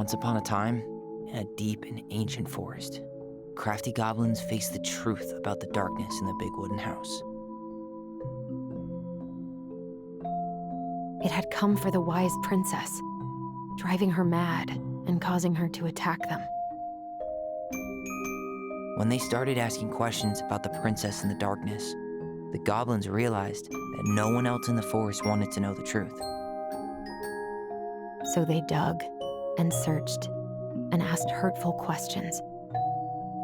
Once upon a time, in a deep and ancient forest, crafty goblins faced the truth about the darkness in the big wooden house. It had come for the wise princess, driving her mad and causing her to attack them. When they started asking questions about the princess in the darkness, the goblins realized that no one else in the forest wanted to know the truth. So they dug and searched and asked hurtful questions,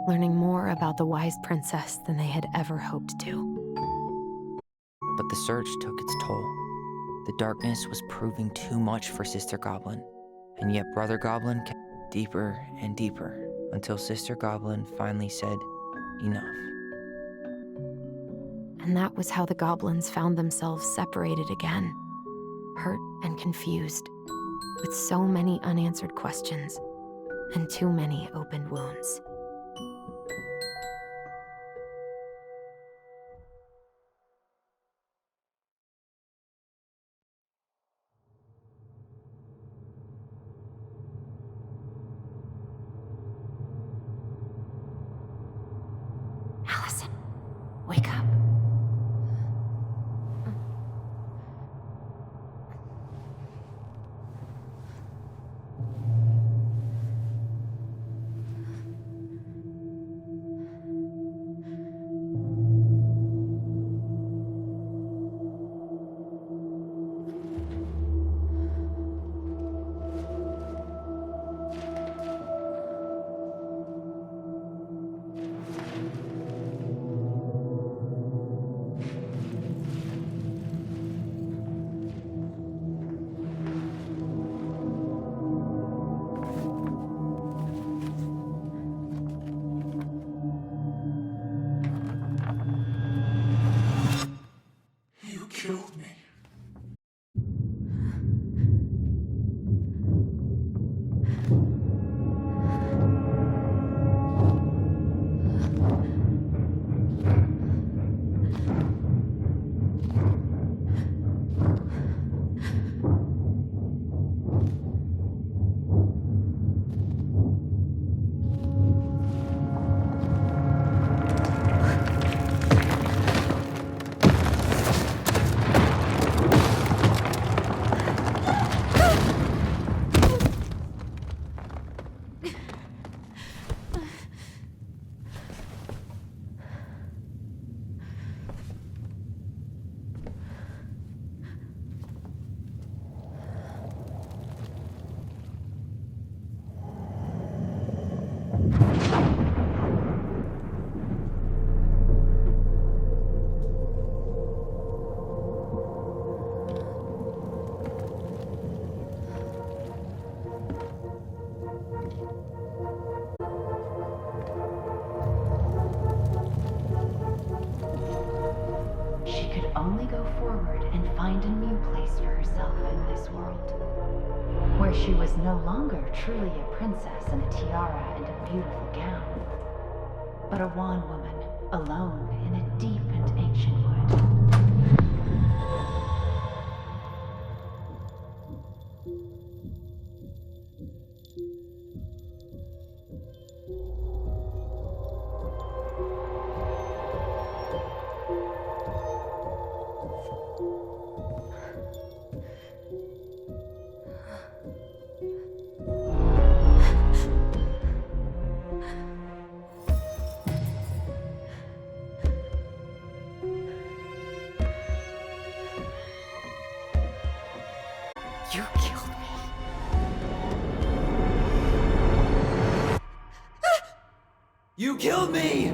learning more about the wise princess than they had ever hoped to. But the search took its toll. The darkness was proving too much for Sister Goblin, and yet Brother Goblin kept deeper and deeper until Sister Goblin finally said, enough. And that was how the goblins found themselves separated again, hurt and confused, with so many unanswered questions and too many open wounds. Allison, wake up. You killed me. She could only go forward and find a new place for herself in this world, where she was no longer truly a princess in a tiara and a beautiful gown, but a wan woman alone in a deep and ancient wood. You killed me. You killed me!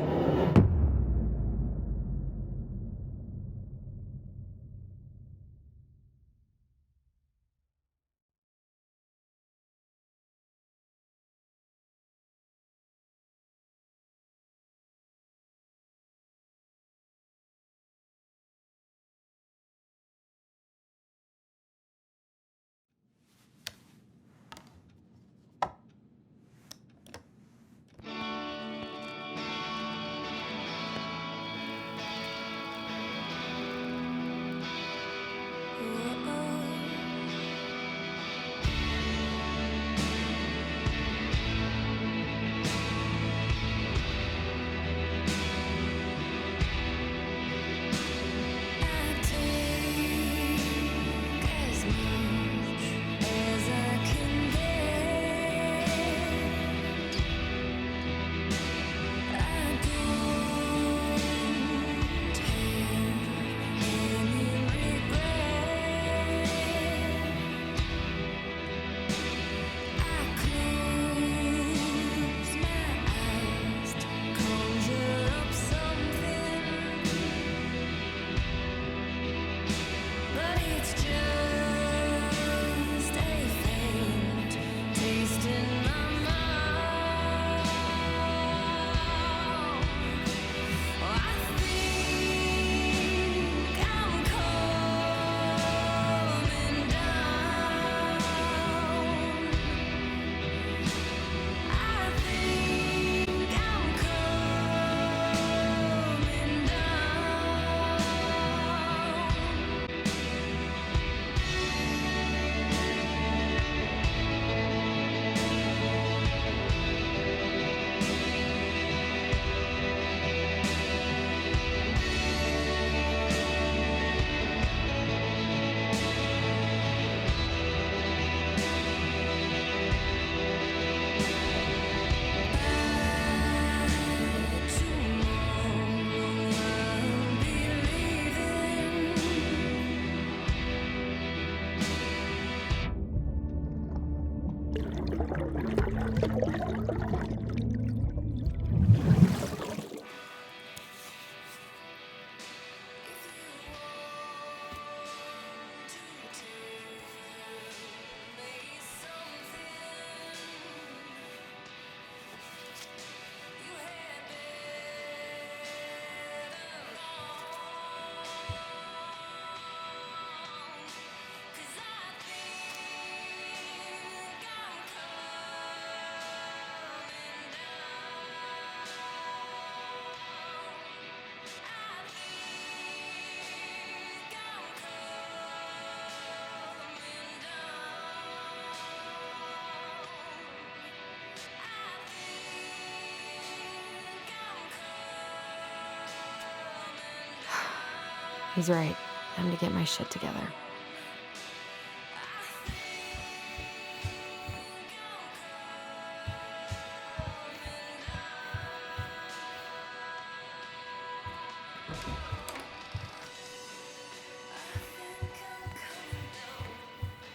He's right. Time to get my shit together.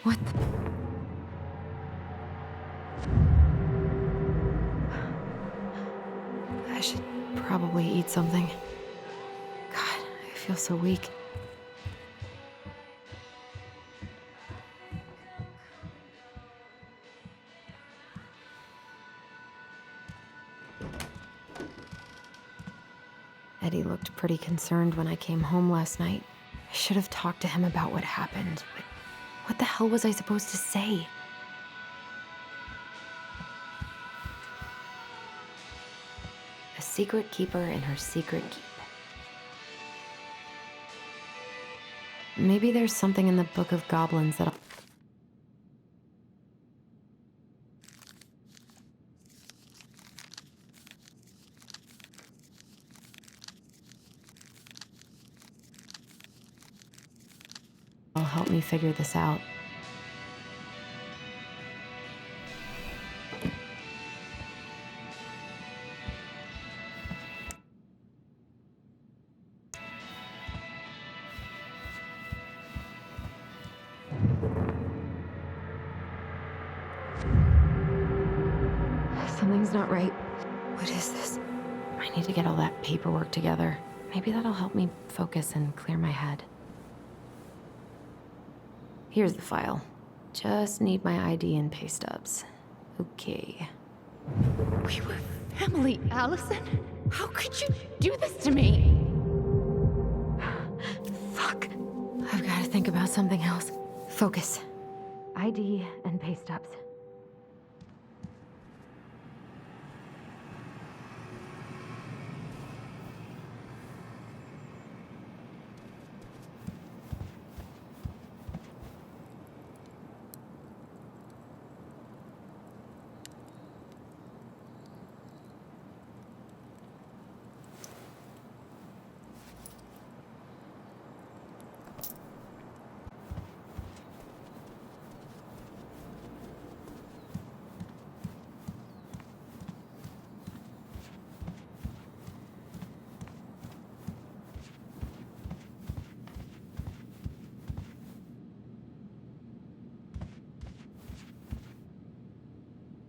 What the... I should probably eat something. God, I feel so weak. Eddie looked pretty concerned when I came home last night. I should have talked to him about what happened, but what the hell was I supposed to say? A secret keeper and her secret keep. Maybe there's something in the Book of Goblins that'll... will help me figure this out. Something's not right. What is this? I need to get all that paperwork together. Maybe that'll help me focus and clear my head. Here's the file. Just need my ID and pay stubs. Okay. We were family, Allison. How could you do this to me? Fuck. I've got to think about something else. Focus. ID and pay stubs.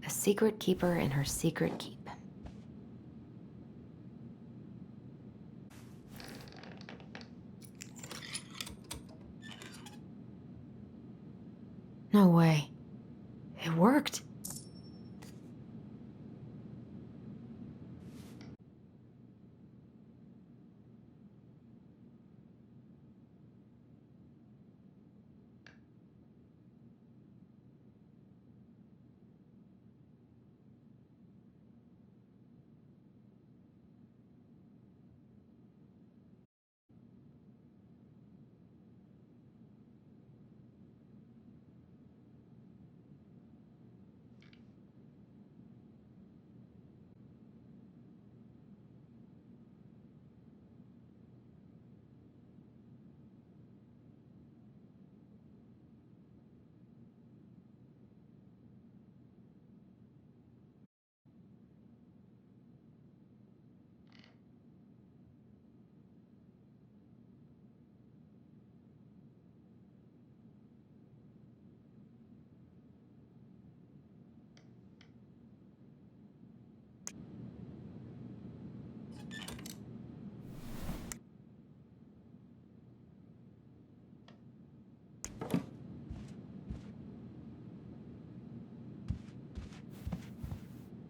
A secret keeper and her secret keep. No way. It worked.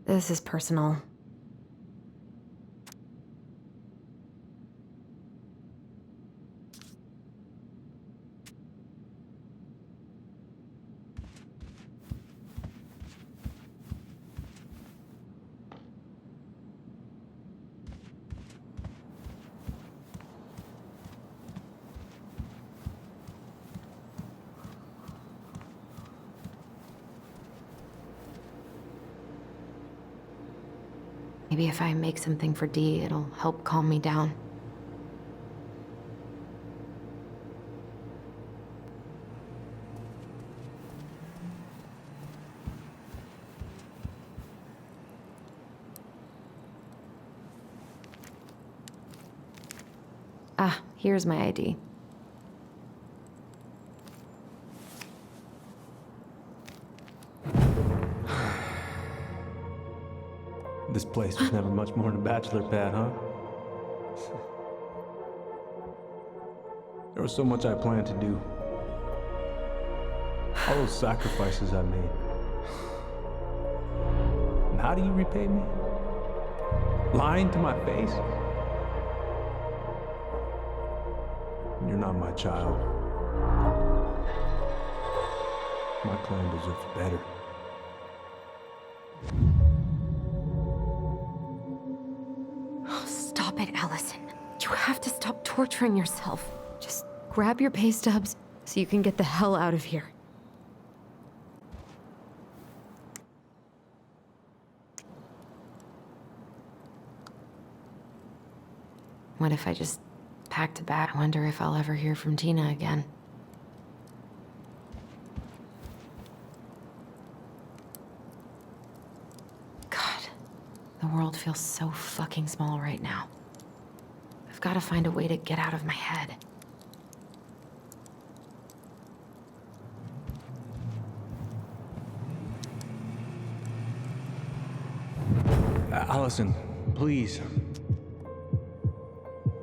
This is personal. Maybe if I make something for Dee, it'll help calm me down. Here's my ID. This place was never much more than a bachelor pad, huh? There was so much I planned to do. All those sacrifices I made. And how do you repay me? Lying to my face? You're not my child. My clan deserves better. Oh, stop it, Allison. You have to stop torturing yourself. Just grab your pay stubs so you can get the hell out of here. What if I just packed a bag? I wonder if I'll ever hear from Tina again. God, the world feels so fucking small right now. I've got to find a way to get out of my head. Allison, please.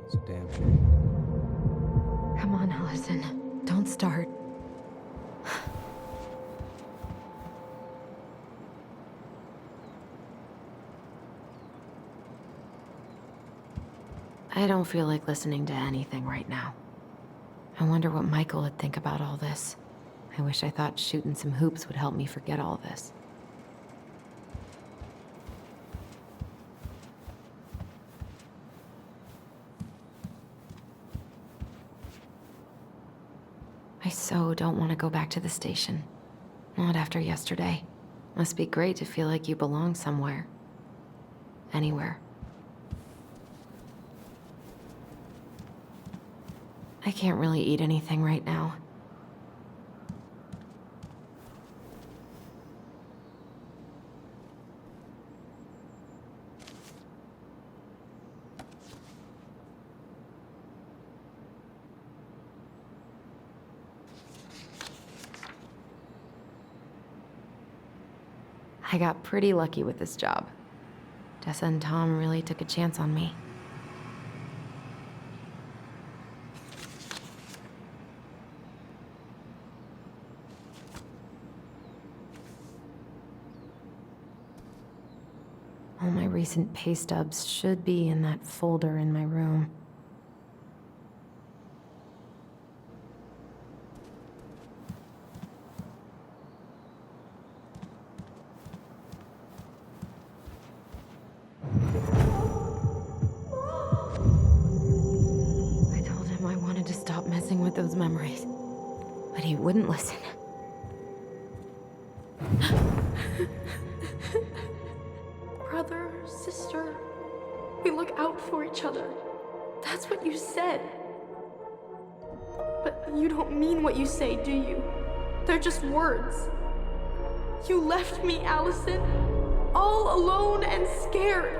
It's a damn shame. Come on, Allison. Don't start. I don't feel like listening to anything right now. I wonder what Michael would think about all this. I wish I thought shooting some hoops would help me forget all this. I so don't want to go back to the station. Not after yesterday. Must be great to feel like you belong somewhere. Anywhere. I can't really eat anything right now. I got pretty lucky with this job. Tessa and Tom really took a chance on me. All my recent pay stubs should be in that folder in my room. I told him I wanted to stop messing with those memories, but he wouldn't listen. Brother, sister, we look out for each other. That's what you said. But you don't mean what you say, do you? They're just words. You left me, Allison, all alone and scared.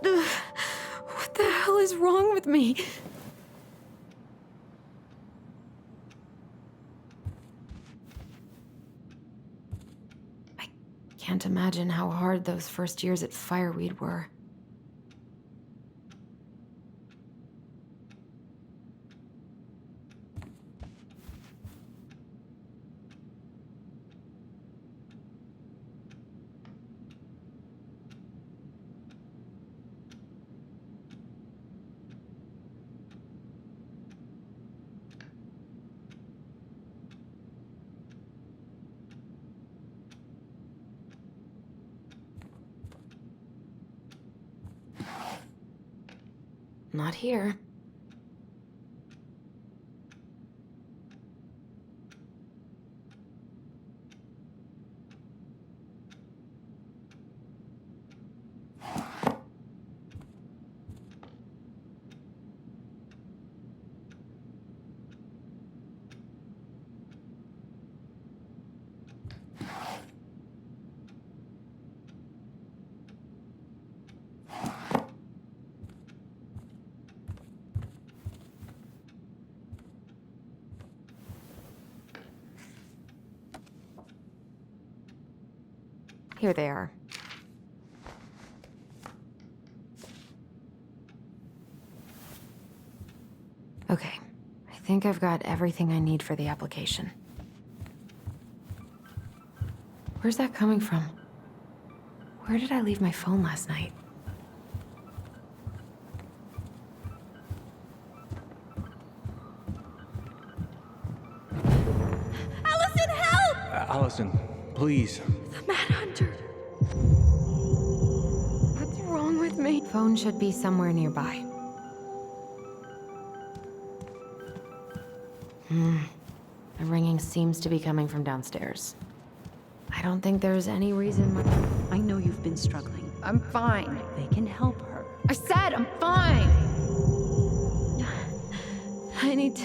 What the hell is wrong with me? I can't imagine how hard those first years at Fireweed were. Not here. Here they are. Okay, I think I've got everything I need for the application. Where's that coming from? Where did I leave my phone last night? Allison, help! Allison, please. The Mad Hunter. What's wrong with me? Phone should be somewhere nearby. The ringing seems to be coming from downstairs. I don't think there's any reason why. I know you've been struggling. I'm fine. They can help her. I said I'm fine. I need to...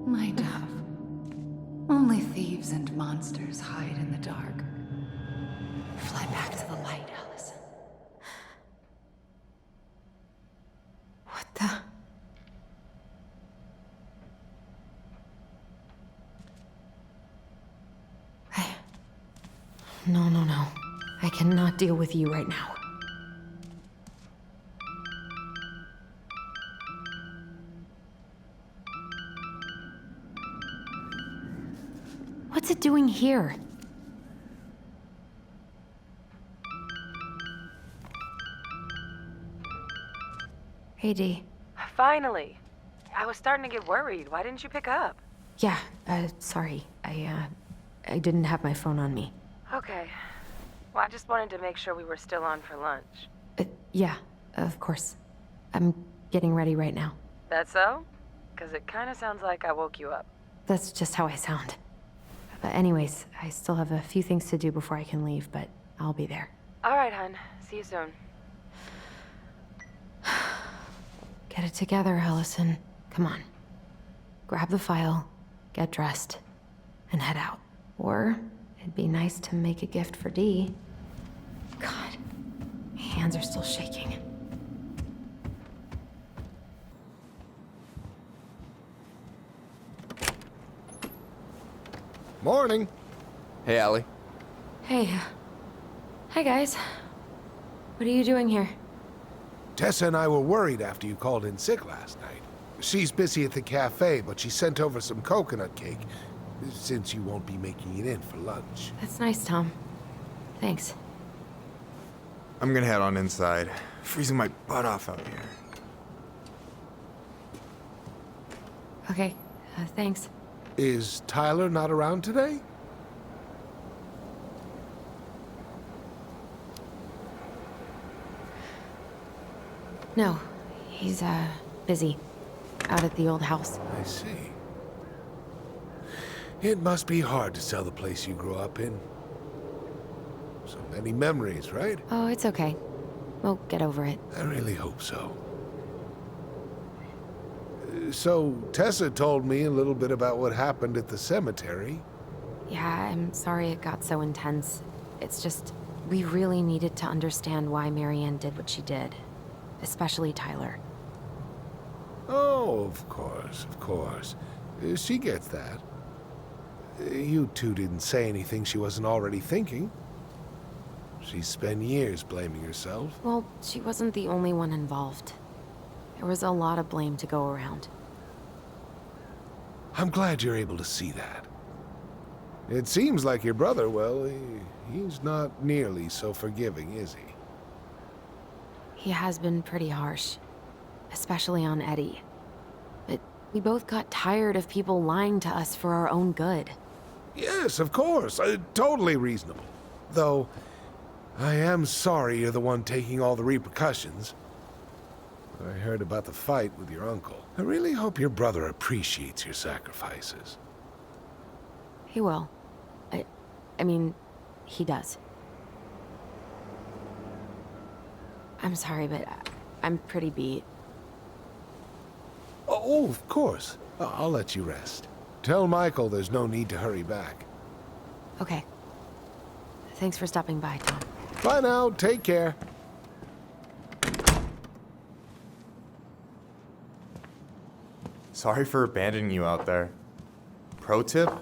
My dove. Only thieves and monsters hide in the dark. Fly back to the light, Allison. What the... No. I cannot deal with you right now. What's it doing here? Hey, Dee. Finally. I was starting to get worried. Why didn't you pick up? Yeah, sorry. I didn't have my phone on me. Okay. Well, I just wanted to make sure we were still on for lunch. Yeah, of course. I'm getting ready right now. That so? Because it kind of sounds like I woke you up. That's just how I sound. But anyways, I still have a few things to do before I can leave, but I'll be there. All right, hun. See you soon. Get it together, Allison. Come on. Grab the file, get dressed, and head out. Or it'd be nice to make a gift for Dee. God, my hands are still shaking. Morning. Hey, Allie. Hey. Hi, guys. What are you doing here? Tessa and I were worried after you called in sick last night. She's busy at the cafe, but she sent over some coconut cake, since you won't be making it in for lunch. That's nice, Tom. Thanks. I'm gonna head on inside. Freezing my butt off out here. Okay, thanks. Is Tyler not around today? No, he's, busy. Out at the old house. I see. It must be hard to sell the place you grew up in. So many memories, right? Oh, it's okay. We'll get over it. I really hope so. So, Tessa told me a little bit about what happened at the cemetery. Yeah, I'm sorry it got so intense. It's just, we really needed to understand why Marianne did what she did. Especially Tyler. Oh, of course. She gets that. You two didn't say anything she wasn't already thinking. She spent years blaming herself. Well, she wasn't the only one involved. There was a lot of blame to go around. I'm glad you're able to see that. It seems like your brother, well, he's not nearly so forgiving, is he? He has been pretty harsh. Especially on Eddie. But We both got tired of people lying to us for our own good. Yes, of course. Totally reasonable. Though, I am sorry you're the one taking all the repercussions. I heard about the fight with your uncle. I really hope your brother appreciates your sacrifices. He will. I mean, he does. I'm sorry, but I'm pretty beat. Oh, of course. I'll let you rest. Tell Michael there's no need to hurry back. Okay. Thanks for stopping by, Tom. Bye now. Take care. Sorry for abandoning you out there. Pro tip?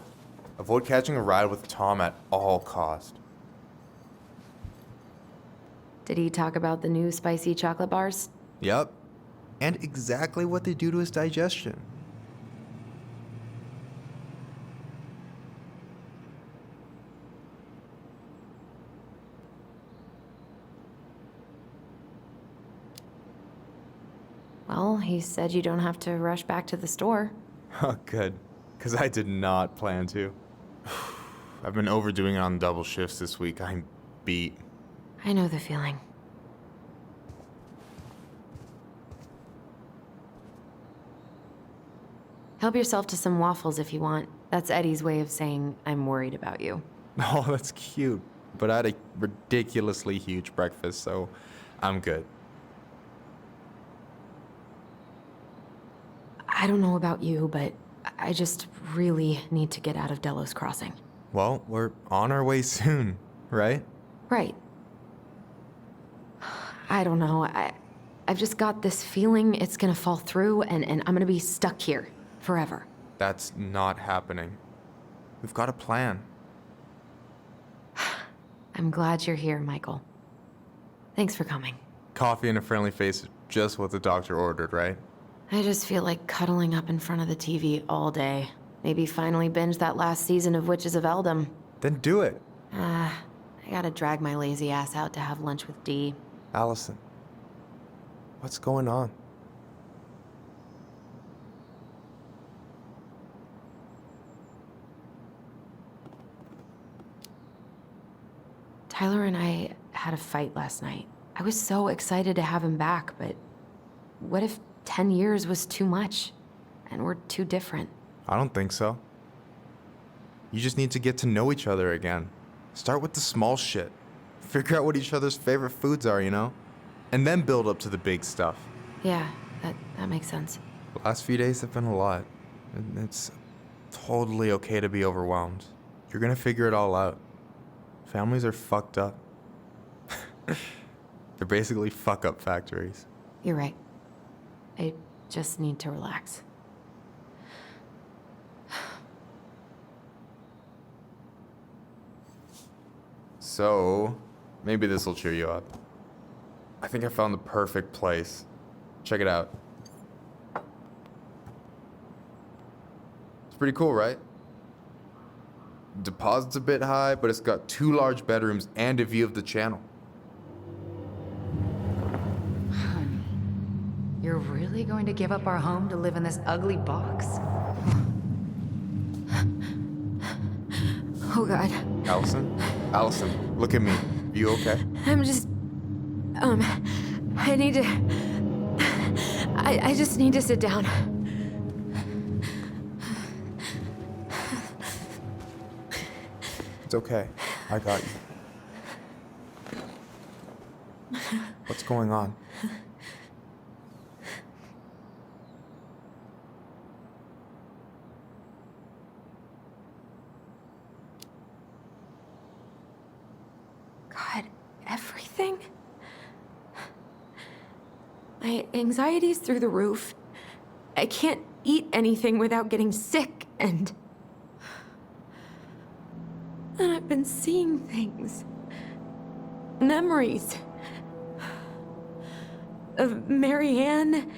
Avoid catching a ride with Tom at all cost. Did he talk about the new spicy chocolate bars? Yep. And exactly what they do to his digestion. Well, he said you don't have to rush back to the store. Oh, good. Because I did not plan to. I've been overdoing it on double shifts this week. I'm beat. I know the feeling. Help yourself to some waffles if you want. That's Eddie's way of saying, I'm worried about you. Oh, that's cute. But I had a ridiculously huge breakfast, so I'm good. I don't know about you, but I just really need to get out of Delos Crossing. Well, we're on our way soon, right? Right. I don't know. I've just got this feeling it's gonna fall through and I'm gonna be stuck here forever. That's not happening. We've got a plan. I'm glad you're here, Michael. Thanks for coming. Coffee and a friendly face is just what the doctor ordered, right? I just feel like cuddling up in front of the TV all day. Maybe finally binge that last season of Witches of Eldom. Then do it. I gotta drag my lazy ass out to have lunch with Dee. Allison, what's going on? Tyler and I had a fight last night. I was so excited to have him back, but what if 10 years was too much and we're too different? I don't think so. You just need to get to know each other again. Start with the small shit. Figure out what each other's favorite foods are, you know? And then build up to the big stuff. Yeah, that makes sense. The last few days have been a lot. And it's totally okay to be overwhelmed. You're gonna figure it all out. Families are fucked up. They're basically fuck-up factories. You're right. I just need to relax. So, maybe this will cheer you up. I think I found the perfect place. Check it out. It's pretty cool, right? Deposit's a bit high, but it's got 2 large bedrooms and a view of the channel. Honey, you're really going to give up our home to live in this ugly box? Oh, God. Allison? Allison, look at me. You okay? I'm just... I need to... I just need to sit down. It's okay. I got you. What's going on? God, everything? My anxiety's through the roof. I can't eat anything without getting sick, and I've been seeing things. Memories. Of Marianne,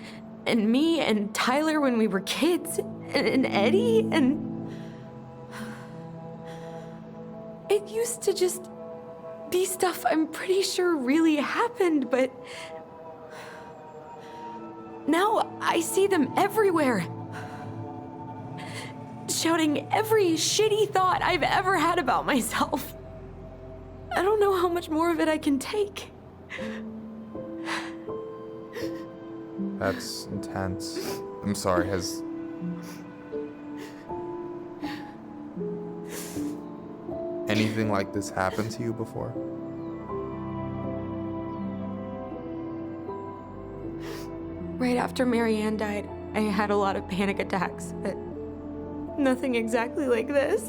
and me, and Tyler when we were kids, and Eddie, and... It used to just be stuff I'm pretty sure really happened, but... Now I see them everywhere. shouting every shitty thought I've ever had about myself. I don't know how much more of it I can take. That's intense. I'm sorry, has... anything like this happened to you before? Right after Marianne died, I had a lot of panic attacks, but nothing exactly like this.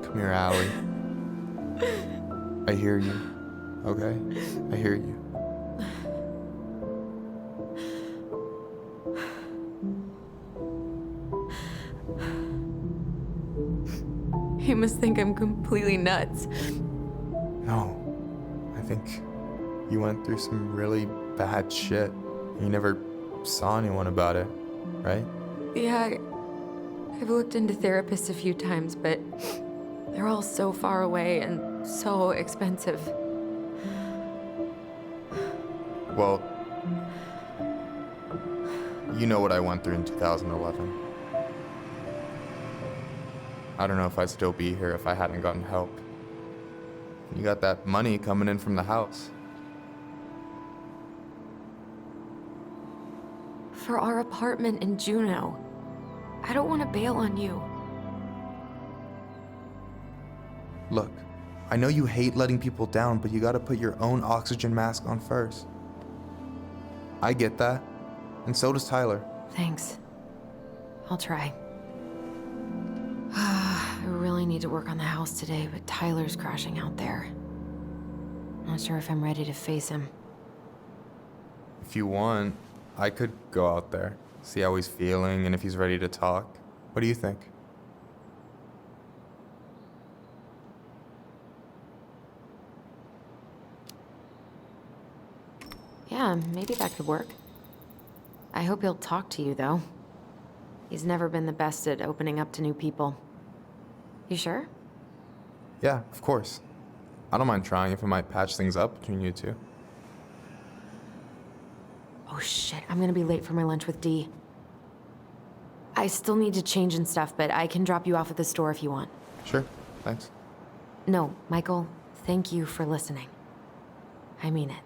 Come here, Allie. I hear you, okay? I hear you. You must think I'm completely nuts. No. I think you went through some really bad shit. You never saw anyone about it, right? Yeah, I've looked into therapists a few times, but they're all so far away and so expensive. Well, you know what I went through in 2011. I don't know if I'd still be here if I hadn't gotten help. You got that money coming in from the house. For our apartment in Juneau. I don't want to bail on you. Look, I know you hate letting people down, but you gotta put your own oxygen mask on first. I get that, and so does Tyler. Thanks. I'll try. I really need to work on the house today, but Tyler's crashing out there. Not sure if I'm ready to face him. If you want, I could go out there, see how he's feeling, and if he's ready to talk. What do you think? Yeah, maybe that could work. I hope he'll talk to you, though. He's never been the best at opening up to new people. You sure? Yeah, of course. I don't mind trying if it might patch things up between you two. Oh shit, I'm gonna be late for my lunch with Dee. I still need to change and stuff, but I can drop you off at the store if you want. Sure, thanks. No, Michael, thank you for listening. I mean it.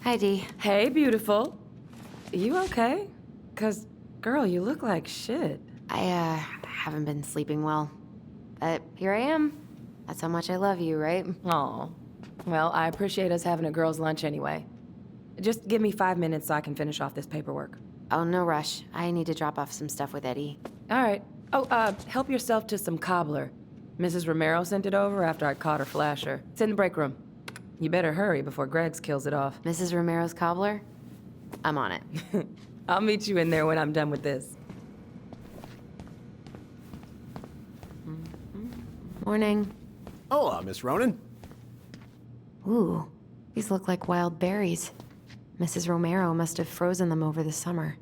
Hi, Dee. Hey, beautiful. You okay? 'Cause, girl, you look like shit. I haven't been sleeping well. But here I am. That's how much I love you, right? Aw. Well, I appreciate us having a girls' lunch anyway. Just give me 5 minutes so I can finish off this paperwork. Oh, no rush. I need to drop off some stuff with Eddie. All right. Oh, help yourself to some cobbler. Mrs. Romero sent it over after I caught her flasher. It's in the break room. You better hurry before Greggs kills it off. Mrs. Romero's cobbler? I'm on it. I'll meet you in there when I'm done with this. Morning. Hola, Miss Ronan. Ooh, these look like wild berries. Mrs. Romero must have frozen them over the summer.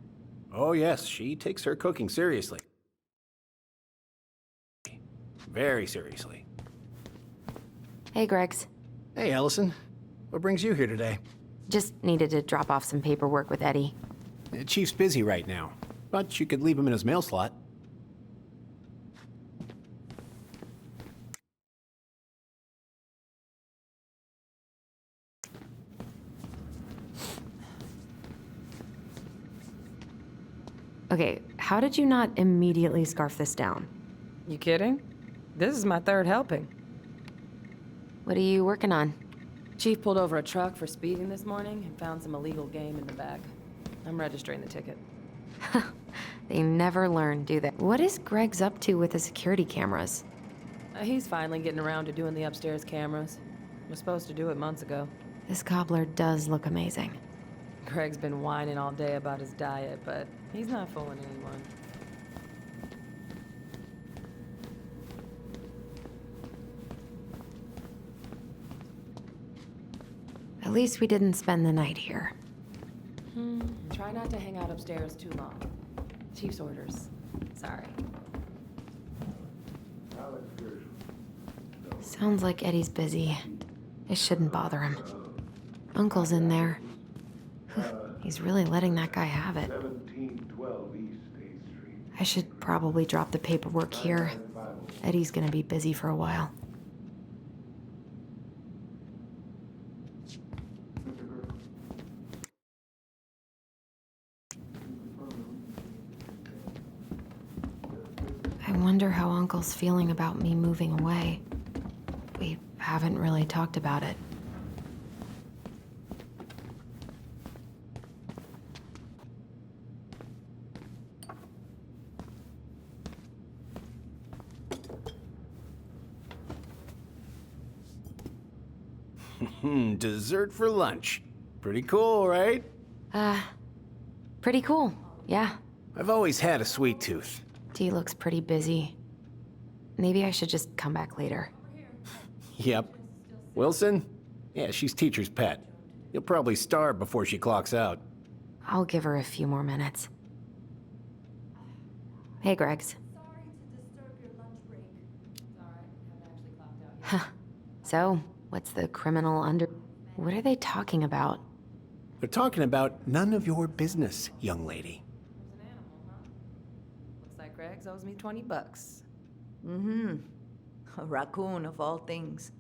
Oh yes, she takes her cooking seriously. Very seriously. Hey, Greggs. Hey, Allison. What brings you here today? Just needed to drop off some paperwork with Eddie. Chief's busy right now, but you could leave him in his mail slot. Okay, how did you not immediately scarf this down? You kidding? This is my third helping. What are you working on? Chief pulled over a truck for speeding this morning and found some illegal game in the back. I'm registering the ticket. They never learn, do they? What is Greg's up to with the security cameras? He's finally getting around to doing the upstairs cameras. Was supposed to do it months ago. This cobbler does look amazing. Greg's been whining all day about his diet, but he's not fooling anyone. At least we didn't spend the night here. Try not to hang out upstairs too long. Chief's orders. Sorry. Sounds like Eddie's busy. It shouldn't bother him. Uncle's in there. He's really letting that guy have it. 1712 East State Street. I should probably drop the paperwork here. Eddie's gonna be busy for a while. I wonder how Uncle's feeling about me moving away. We haven't really talked about it. Dessert for lunch. Pretty cool, right? Pretty cool, yeah. I've always had a sweet tooth. Dee looks pretty busy. Maybe I should just come back later. Yep. Wilson? Yeah, she's teacher's pet. You'll probably starve before she clocks out. I'll give her a few more minutes. Hey, Gregs. Sorry to disturb your lunch break. It's alright. Haven't actually clocked out yet. Huh. So, what's the criminal under... What are they talking about? They're talking about none of your business, young lady. There's an animal, huh? Looks like Greg's owes me $20. Mm-hmm. A raccoon of all things.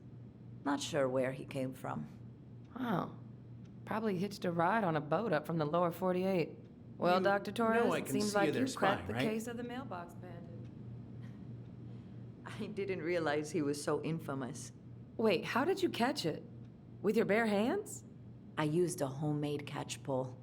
Not sure where he came from. Oh. Probably hitched a ride on a boat up from the lower 48. Well, Dr. Torres, know I it can seems see like their you cracked spine, the right? case of the mailbox bandit. I didn't realize he was so infamous. Wait, how did you catch it? With your bare hands? I used a homemade catch pole.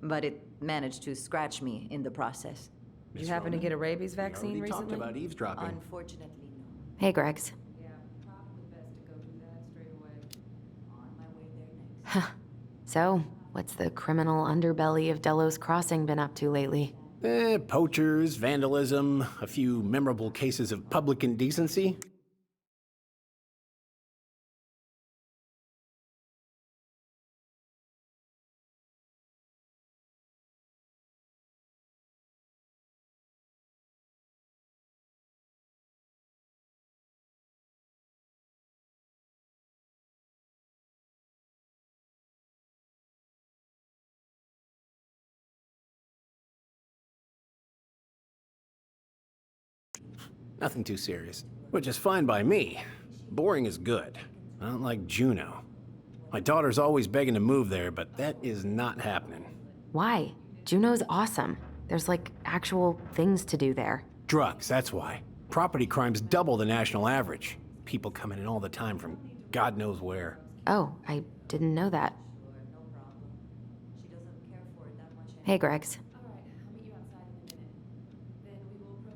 But it managed to scratch me in the process. Did you happen to get a rabies vaccine We already recently? talked about eavesdropping. Unfortunately, no. Hey, Gregs. Yeah, probably best to go do that straight away. On my way there next. Huh. So, what's the criminal underbelly of Delos Crossing been up to lately? Poachers, vandalism, a few memorable cases of public indecency. Nothing too serious. Which is fine by me. Boring is good. Not like Juneau. My daughter's always begging to move there, but that is not happening. Why? Juneau's awesome. There's like actual things to do there. Drugs, that's why. Property crime's double the national average. People coming in all the time from God knows where. Oh, I didn't know that. Hey, Gregs.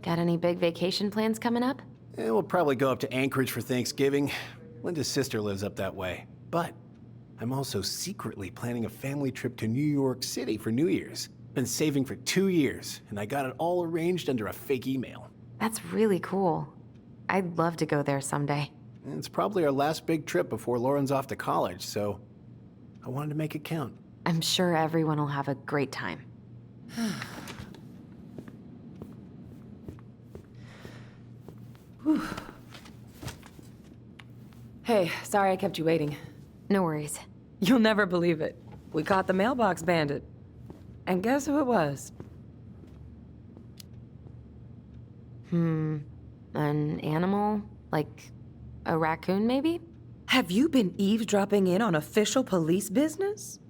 Got any big vacation plans coming up? We'll probably go up to Anchorage for Thanksgiving. Linda's sister lives up that way. But I'm also secretly planning a family trip to New York City for New Year's. Been saving for 2 years, and I got it all arranged under a fake email. That's really cool. I'd love to go there someday. And it's probably our last big trip before Lauren's off to college, so I wanted to make it count. I'm sure everyone will have a great time. Hey, sorry I kept you waiting. No worries. You'll never believe it. We caught the mailbox bandit. And guess who it was? An animal? Like a raccoon, maybe? Have you been eavesdropping in on official police business?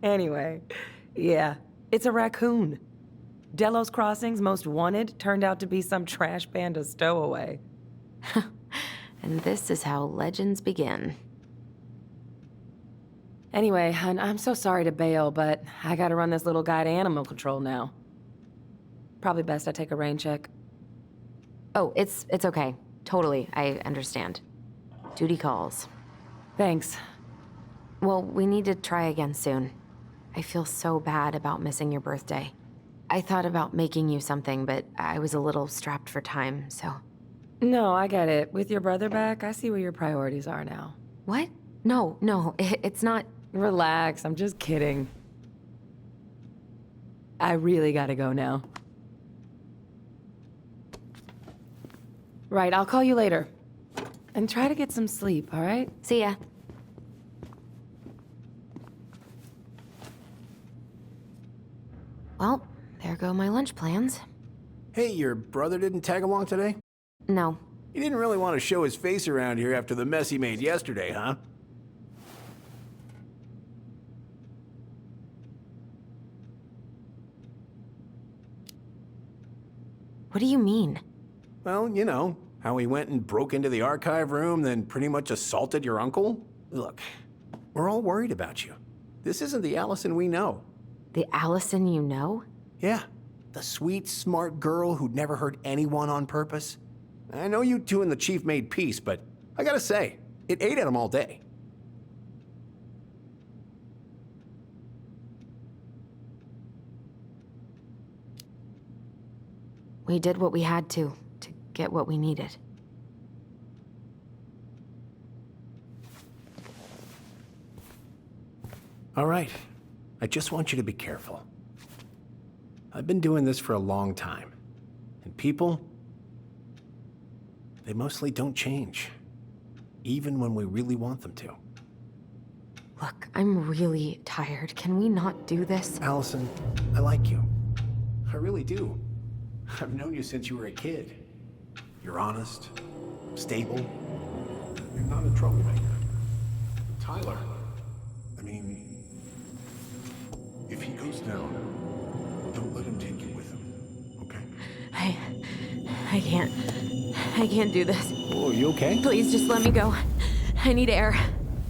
Anyway, yeah, it's a raccoon. Delos Crossing's most wanted turned out to be some trash panda stowaway. And this is how legends begin. Anyway, hun, I'm so sorry to bail, but I gotta run this little guy to animal control now. Probably best I take a rain check. Oh, it's okay. Totally, I understand. Duty calls. Thanks. Well, we need to try again soon. I feel so bad about missing your birthday. I thought about making you something, but I was a little strapped for time, so... No, I get it. With your brother back, I see where your priorities are now. What? No, it's not... Relax, I'm just kidding. I really gotta go now. Right, I'll call you later. And try to get some sleep, all right? See ya. Well, there go my lunch plans. Hey, your brother didn't tag along today? No. He didn't really want to show his face around here after the mess he made yesterday, huh? What do you mean? Well, you know, how he went and broke into the archive room, then pretty much assaulted your uncle? Look, we're all worried about you. This isn't the Allison we know. The Allison you know? Yeah, the sweet, smart girl who'd never hurt anyone on purpose. I know you two and the chief made peace, but I gotta say, it ate at him all day. We did what we had to get what we needed. All right, I just want you to be careful. I've been doing this for a long time, and people, they mostly don't change, even when we really want them to. Look, I'm really tired. Can we not do this? Allison, I like you. I really do. I've known you since you were a kid. You're honest, stable. You're not a troublemaker. Tyler, I mean, if he goes down, don't let him take you with him, okay? I can't do this. Oh, you okay? Please just let me go. I need air.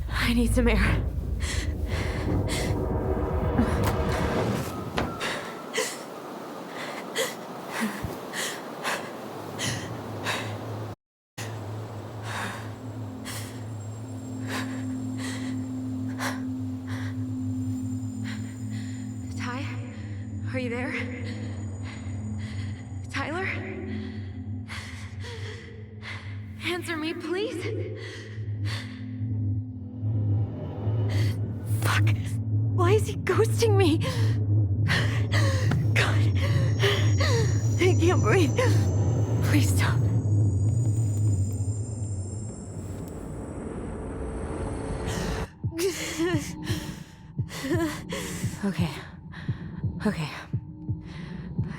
I need some air. Ty? Are you there? Tyler? Answer me, please. Fuck. Why is he ghosting me? God. I can't breathe. Please stop. Okay.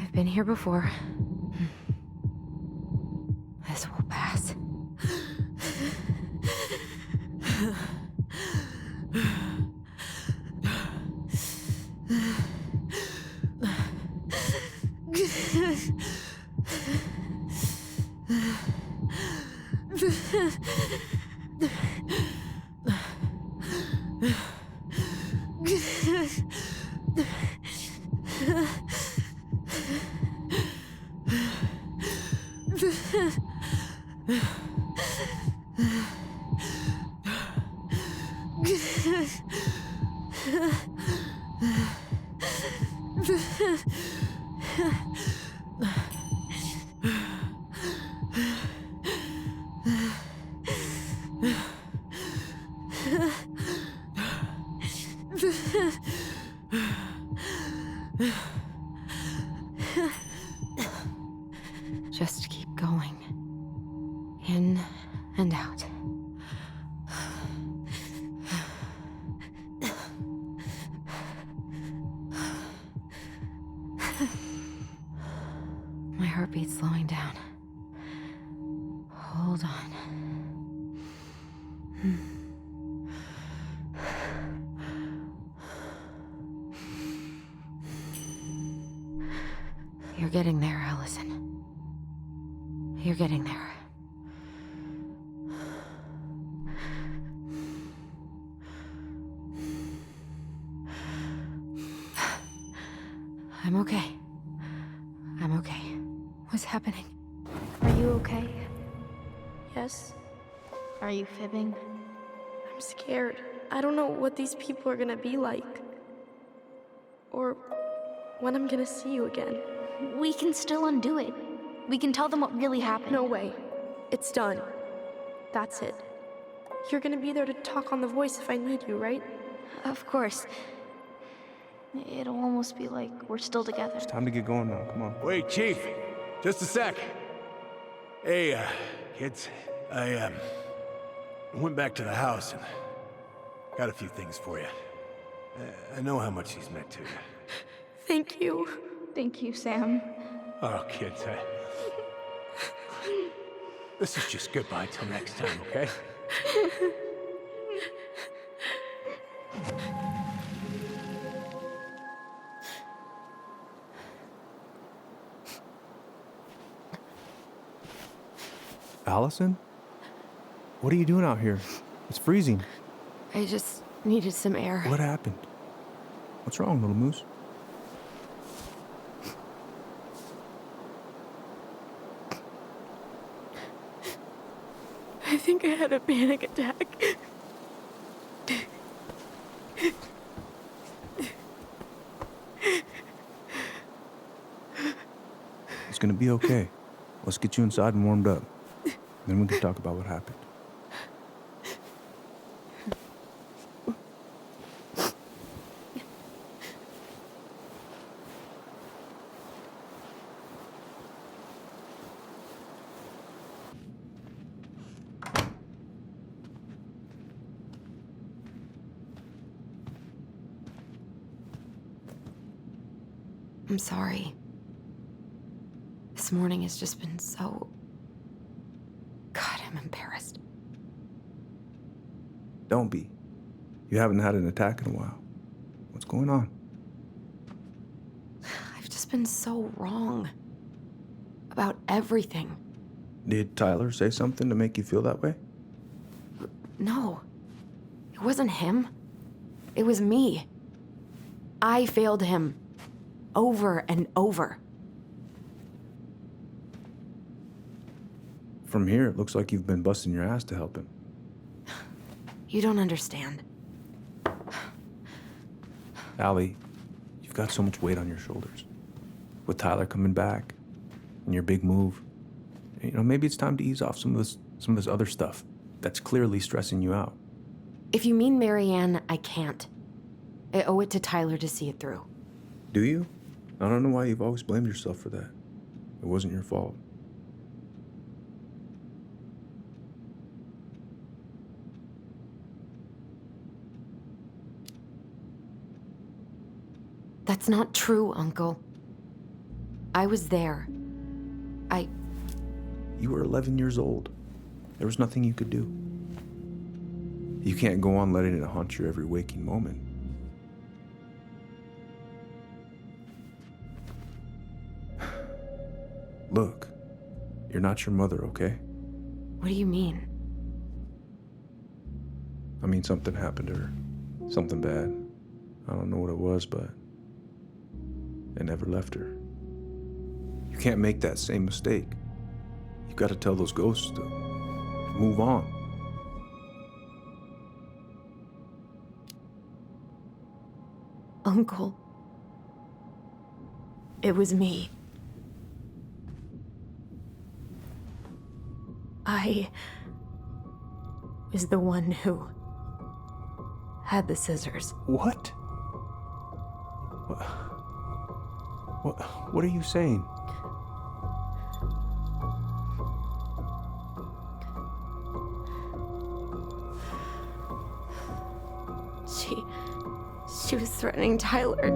I've been here before. This will pass. Just keep going. In and out. My heartbeat's slowing down. Hold on. You're getting there, Allison. You're getting there. I'm okay. I'm okay. What's happening? Are you okay? Yes? Are you fibbing? I'm scared. I don't know what these people are gonna be like. Or when I'm gonna see you again. We can still undo it. We can tell them what really happened. No way. It's done. That's it. You're gonna be there to talk on the voice if I need you, right? Of course. It'll almost be like we're still together. It's time to get going now. Come on. Wait, Chief. Just a sec. Hey, kids. I went back to the house and got a few things for you. I know how much he's meant to you. Thank you. Thank you, Sam. Oh, kids, this is just goodbye till next time, okay? Allison? What are you doing out here? It's freezing. I just needed some air. What happened? What's wrong, little moose? I think I had a panic attack. It's gonna be okay. Let's get you inside and warmed up. Then we can talk about what happened. I'm sorry. This morning has just been so... God, I'm embarrassed. Don't be. You haven't had an attack in a while. What's going on? I've just been so wrong. About everything. Did Tyler say something to make you feel that way? No. It wasn't him. It was me. I failed him. Over and over. From here, it looks like you've been busting your ass to help him. You don't understand. Allie, you've got so much weight on your shoulders. With Tyler coming back, and your big move, maybe it's time to ease off some of this other stuff that's clearly stressing you out. If you mean Marianne, I can't. I owe it to Tyler to see it through. Do you? I don't know why you've always blamed yourself for that. It wasn't your fault. That's not true, Uncle. I was there. You were 11 years old. There was nothing you could do. You can't go on letting it haunt your every waking moment. Look, you're not your mother, okay? What do you mean? I mean, something happened to her. Something bad. I don't know what it was, but it never left her. You can't make that same mistake. You gotta tell those ghosts to move on. Uncle. It was me. I was the one who had the scissors. What? What are you saying? She was threatening Tyler.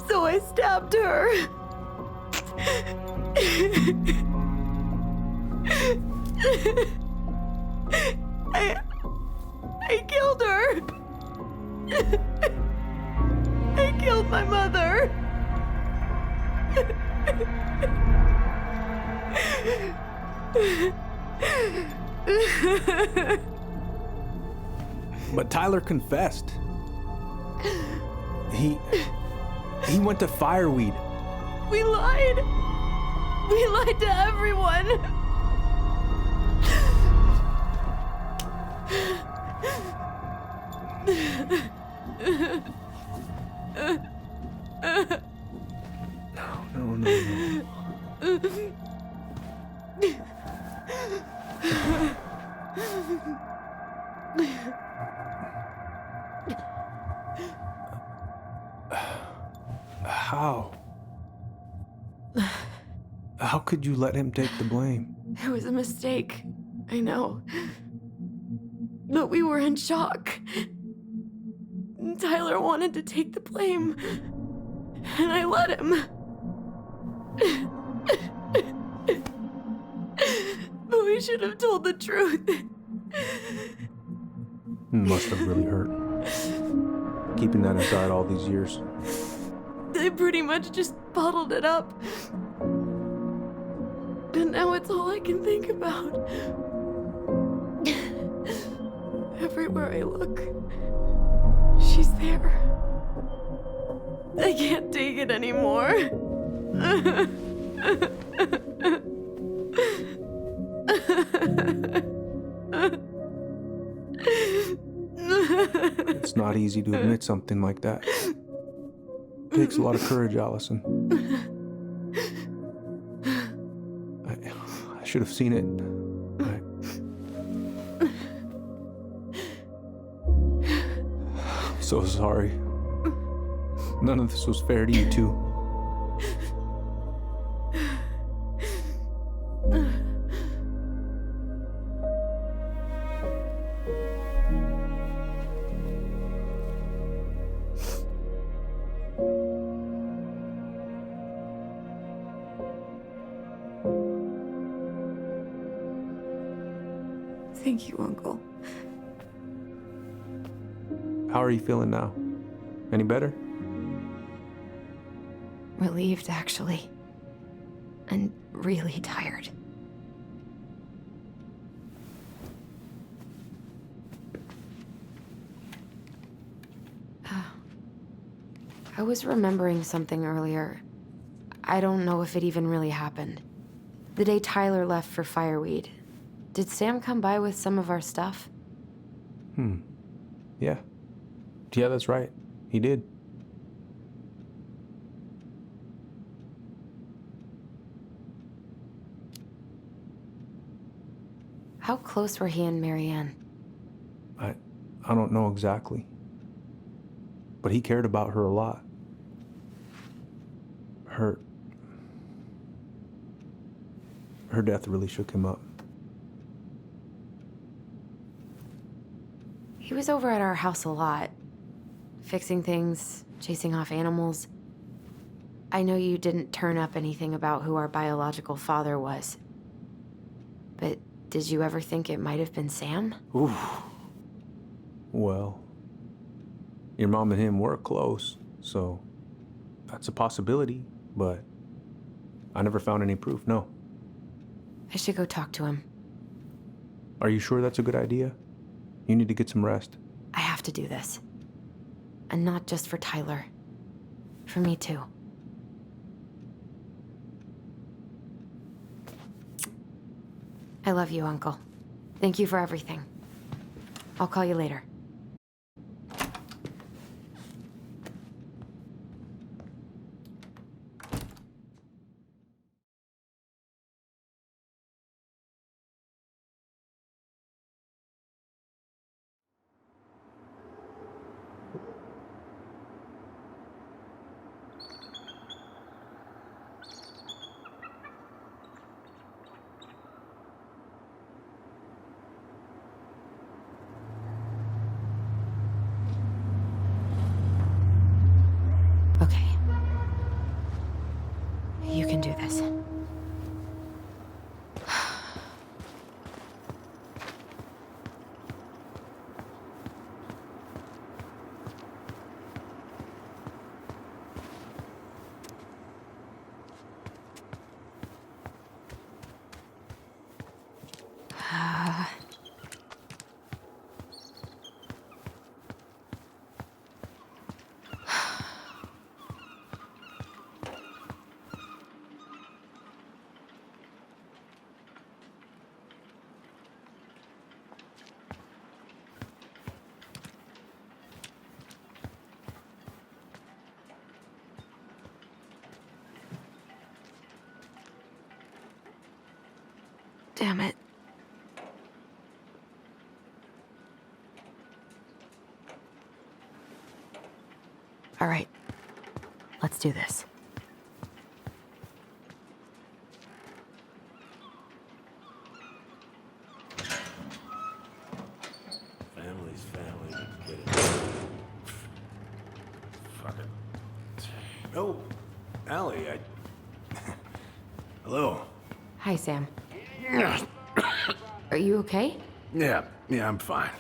So I stabbed her. I killed her. I killed my mother. But Tyler confessed. He went to Fireweed. We lied. We lied to everyone. No. How could you let him take the blame? It was a mistake. I know. But we were in shock. Tyler wanted to take the blame. And I let him. But we should have told the truth. It must have really hurt. Keeping that inside all these years. They pretty much just bottled it up. And now it's all I can think about. Everywhere I look, she's there. I can't take it anymore. It's not easy to admit something like that. It takes a lot of courage, Allison. I should have seen it. I'm so sorry. None of this was fair to you two. Thank you, Uncle. How are you feeling now? Any better? Relieved, actually. And really tired. I was remembering something earlier. I don't know if it even really happened. The day Tyler left for Fireweed, did Sam come by with some of our stuff? Yeah. Yeah, that's right. He did. How close were he and Marianne? I don't know exactly. But he cared about her a lot. Her death really shook him up. He was over at our house a lot. Fixing things, chasing off animals. I know you didn't turn up anything about who our biological father was. But did you ever think it might have been Sam? Oof. Well, your mom and him were close, so that's a possibility, but I never found any proof, no. I should go talk to him. Are you sure that's a good idea? You need to get some rest. I have to do this. And not just for Tyler. For me, too. I love you, Uncle. Thank you for everything. I'll call you later. Damn it. All right. Let's do this. Family's family. Get it. Fuck it. Oh, Allie, Hello. Hi, Sam. Are you okay? Yeah, I'm fine.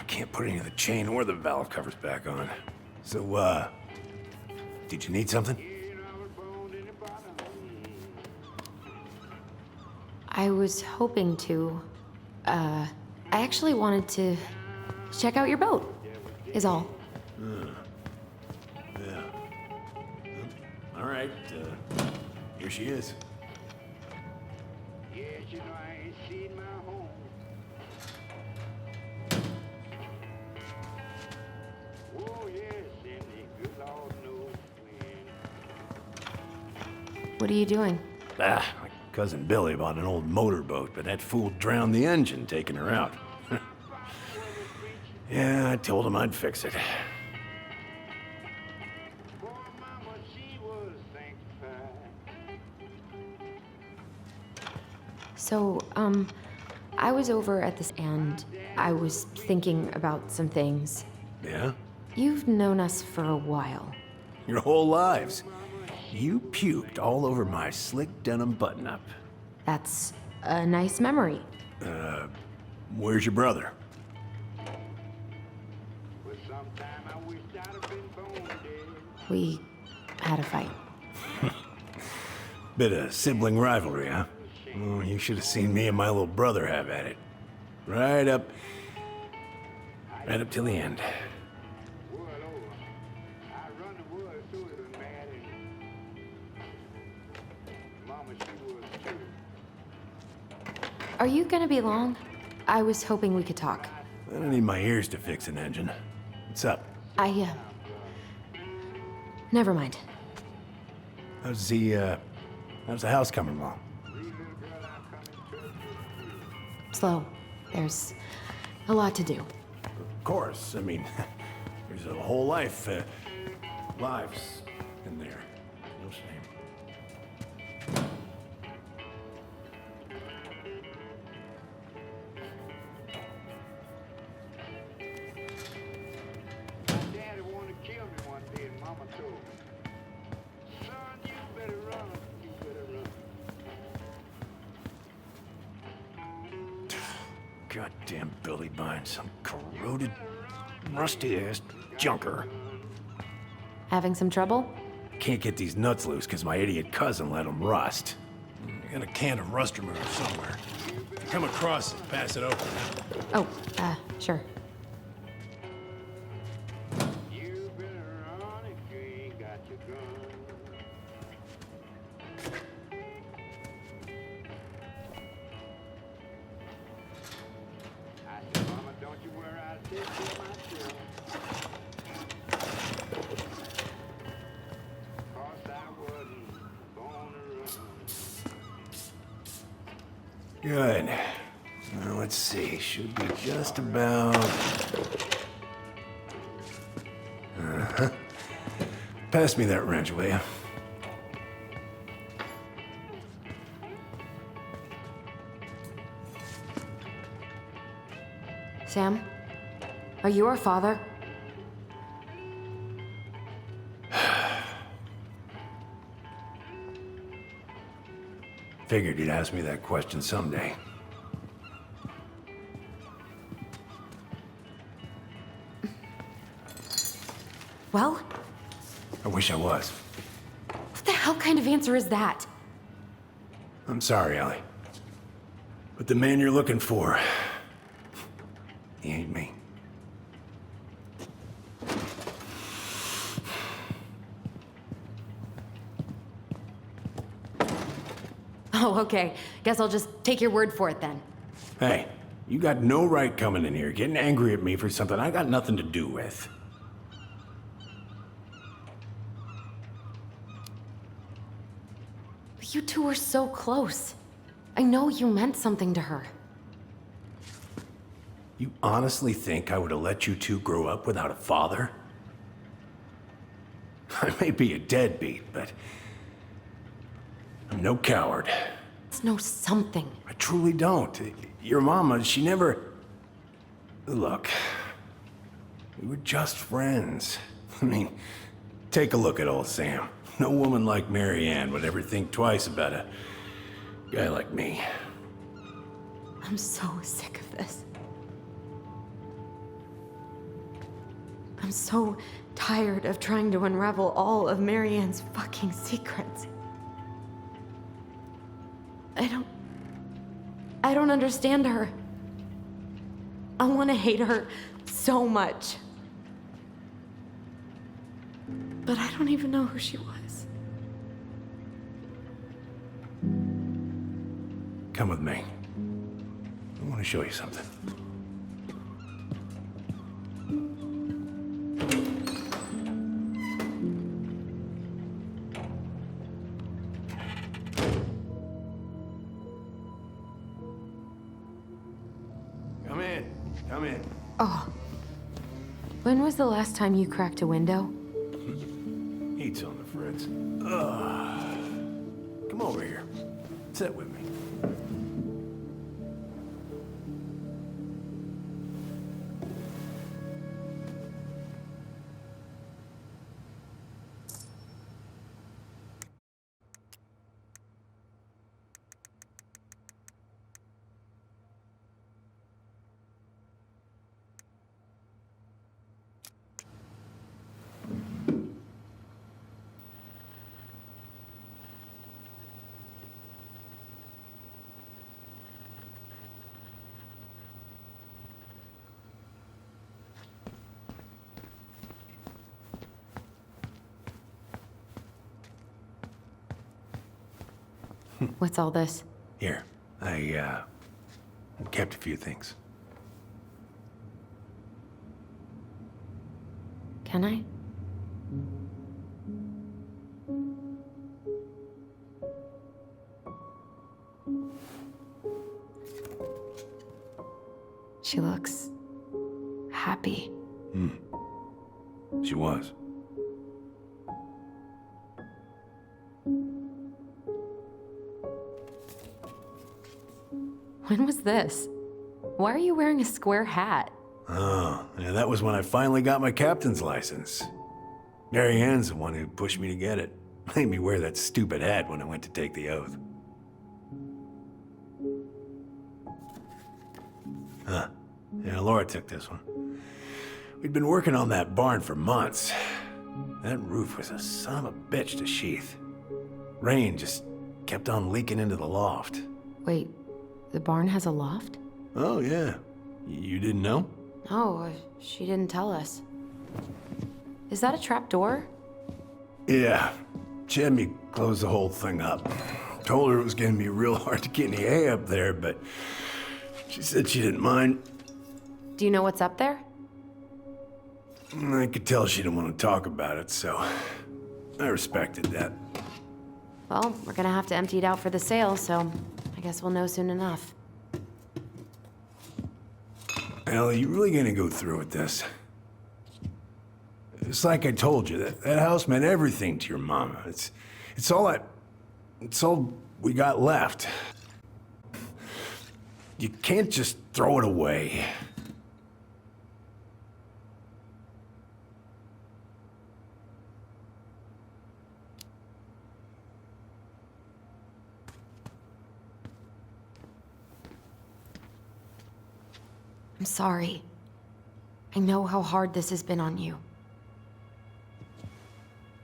Can't put any of the chain or the valve covers back on. So, did you need something? I was hoping to. I actually wanted to check out your boat, is all. Yeah. All right, here she is. What are you doing? My cousin Billy bought an old motorboat, but that fool drowned the engine taking her out. Yeah, I told him I'd fix it. So, I was over at this and I was thinking about some things. Yeah? You've known us for a while. Your whole lives. You puked all over my slick denim button-up. That's a nice memory. Where's your brother? We had a fight. Bit of sibling rivalry, huh? Oh, you should have seen me and my little brother have at it. Right up till the end. Are you gonna be long? I was hoping we could talk. I don't need my ears to fix an engine. What's up? Never mind. How's the house coming along? Slow. There's a lot to do. Of course. I mean, there's a whole lives in there. No shame. Goddamn Billy buying some corroded, rusty-ass junker. Having some trouble? Can't get these nuts loose because my idiot cousin let them rust. I got a can of rust remover somewhere. If you come across it, pass it over. Oh, sure. Good. Now let's see. Should be just about. Pass me that wrench, will you? Sam? Are you our father? Figured you'd ask me that question someday. Well? I wish I was. What the hell kind of answer is that? I'm sorry, Ellie. But the man you're looking for, he ain't me. Oh, okay. Guess I'll just take your word for it then. Hey, you got no right coming in here getting angry at me for something I got nothing to do with. You two were so close. I know you meant something to her. You honestly think I would have let you two grow up without a father? I may be a deadbeat, but I'm no coward. It's no something. I truly don't. Your mama, she never... Look, we were just friends. I mean, take a look at old Sam. No woman like Mary Ann would ever think twice about a guy like me. I'm so sick of this. I'm so tired of trying to unravel all of Mary Ann's fucking secrets. I don't understand her. I want to hate her so much. But I don't even know who she was. Come with me. I want to show you something. Come in. Come in. Oh. When was the last time you cracked a window? Heat's on the fritz. Come over here. Sit with me. What's all this? Here, I kept a few things. Can I? She looks happy. She was. When was this? Why are you wearing a square hat? Oh, yeah, that was when I finally got my captain's license. Mary Ann's the one who pushed me to get it. Made me wear that stupid hat when I went to take the oath. Huh. Yeah, Laura took this one. We'd been working on that barn for months. That roof was a son of a bitch to sheath. Rain just kept on leaking into the loft. Wait, the barn has a loft? Oh, yeah. You didn't know? Oh, she didn't tell us. Is that a trap door? Yeah. She had me close the whole thing up. Told her it was gonna be real hard to get any hay up there, but she said she didn't mind. Do you know what's up there? I could tell she didn't want to talk about it, so I respected that. Well, we're gonna have to empty it out for the sale, so I guess we'll know soon enough. Ellie, you really gonna go through with this? It's like I told you, that house meant everything to your mama. It's all we got left. You can't just throw it away. I'm sorry. I know how hard this has been on you.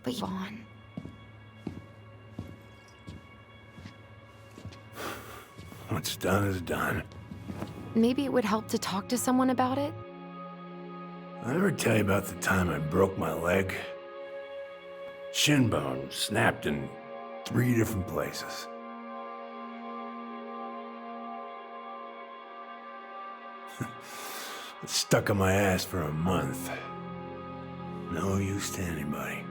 But you're on. What's done is done. Maybe it would help to talk to someone about it? I ever tell you about the time I broke my leg? Shin bone snapped in 3 different places. It stuck on my ass for a month. No use to anybody.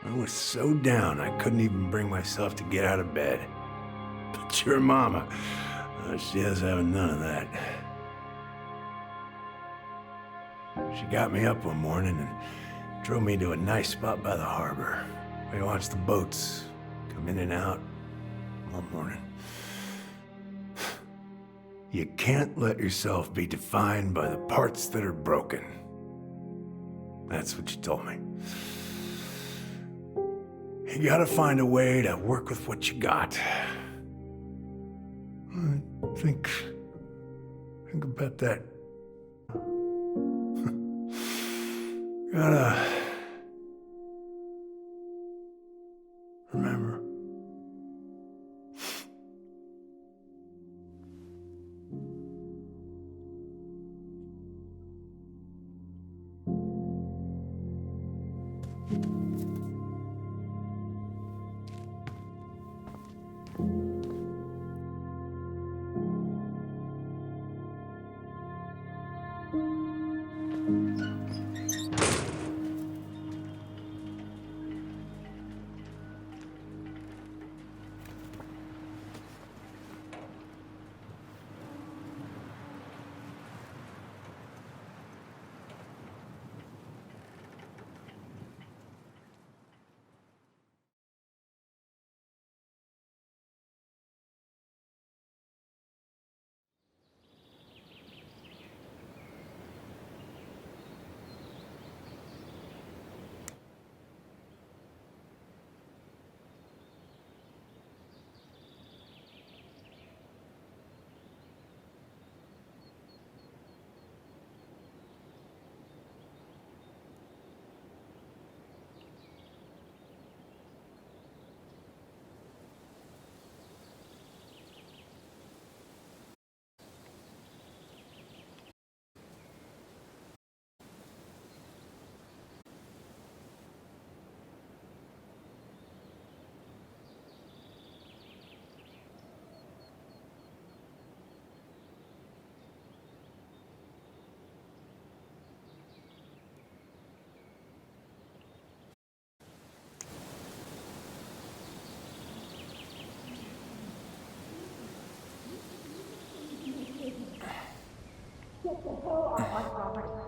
I was so down I couldn't even bring myself to get out of bed. But your mama, she has having none of that. She got me up one morning and drove me to a nice spot by the harbor. We watched the boats come in and out all morning. You can't let yourself be defined by the parts that are broken. That's what you told me. You gotta find a way to work with what you got. Think about that. Gotta remember.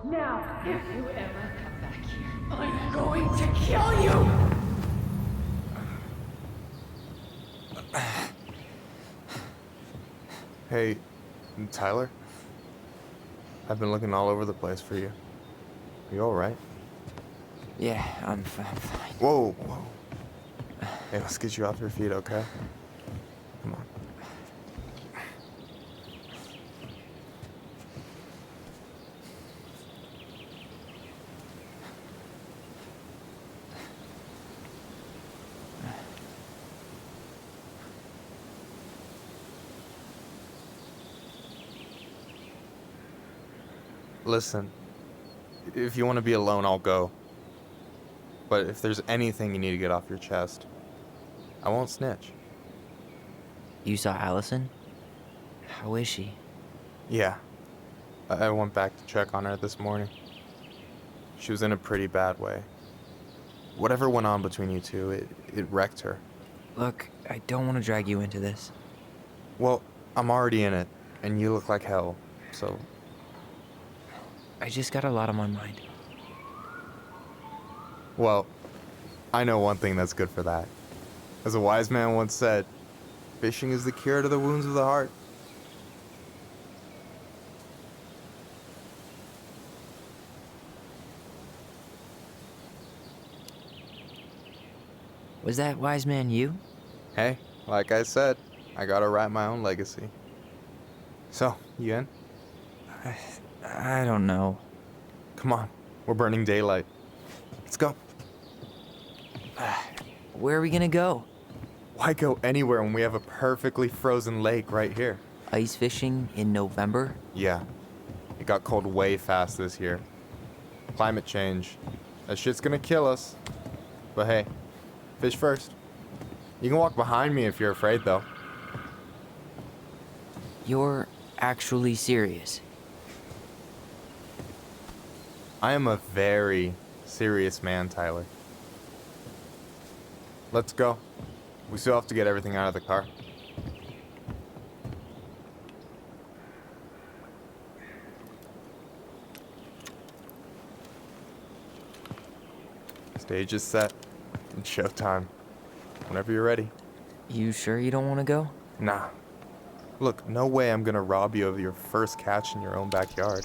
Now, if you ever come back here, I'm going to kill you! Hey, Tyler? I've been looking all over the place for you. You alright? Yeah, I'm fine. Whoa, whoa. Hey, let's get you off your feet, okay? Come on. Listen, if you want to be alone, I'll go. But if there's anything you need to get off your chest, I won't snitch. You saw Allison? How is she? Yeah. I went back to check on her this morning. She was in a pretty bad way. Whatever went on between you two, it wrecked her. Look, I don't want to drag you into this. Well, I'm already in it, and you look like hell, so... I just got a lot on my mind. Well, I know one thing that's good for that. As a wise man once said, fishing is the cure to the wounds of the heart. Was that wise man you? Hey, like I said, I gotta write my own legacy. So, you in? I don't know. Come on, we're burning daylight. Let's go. Where are we gonna go? Why go anywhere when we have a perfectly frozen lake right here? Ice fishing in November? Yeah. It got cold way fast this year. Climate change. That shit's gonna kill us. But hey, fish first. You can walk behind me if you're afraid, though. You're actually serious? I am a very serious man, Tyler. let's go. We still have to get everything out of the car. Stage is set. It's showtime. Whenever you're ready. You sure you don't want to go? Nah. Look, no way I'm gonna rob you of your first catch in your own backyard.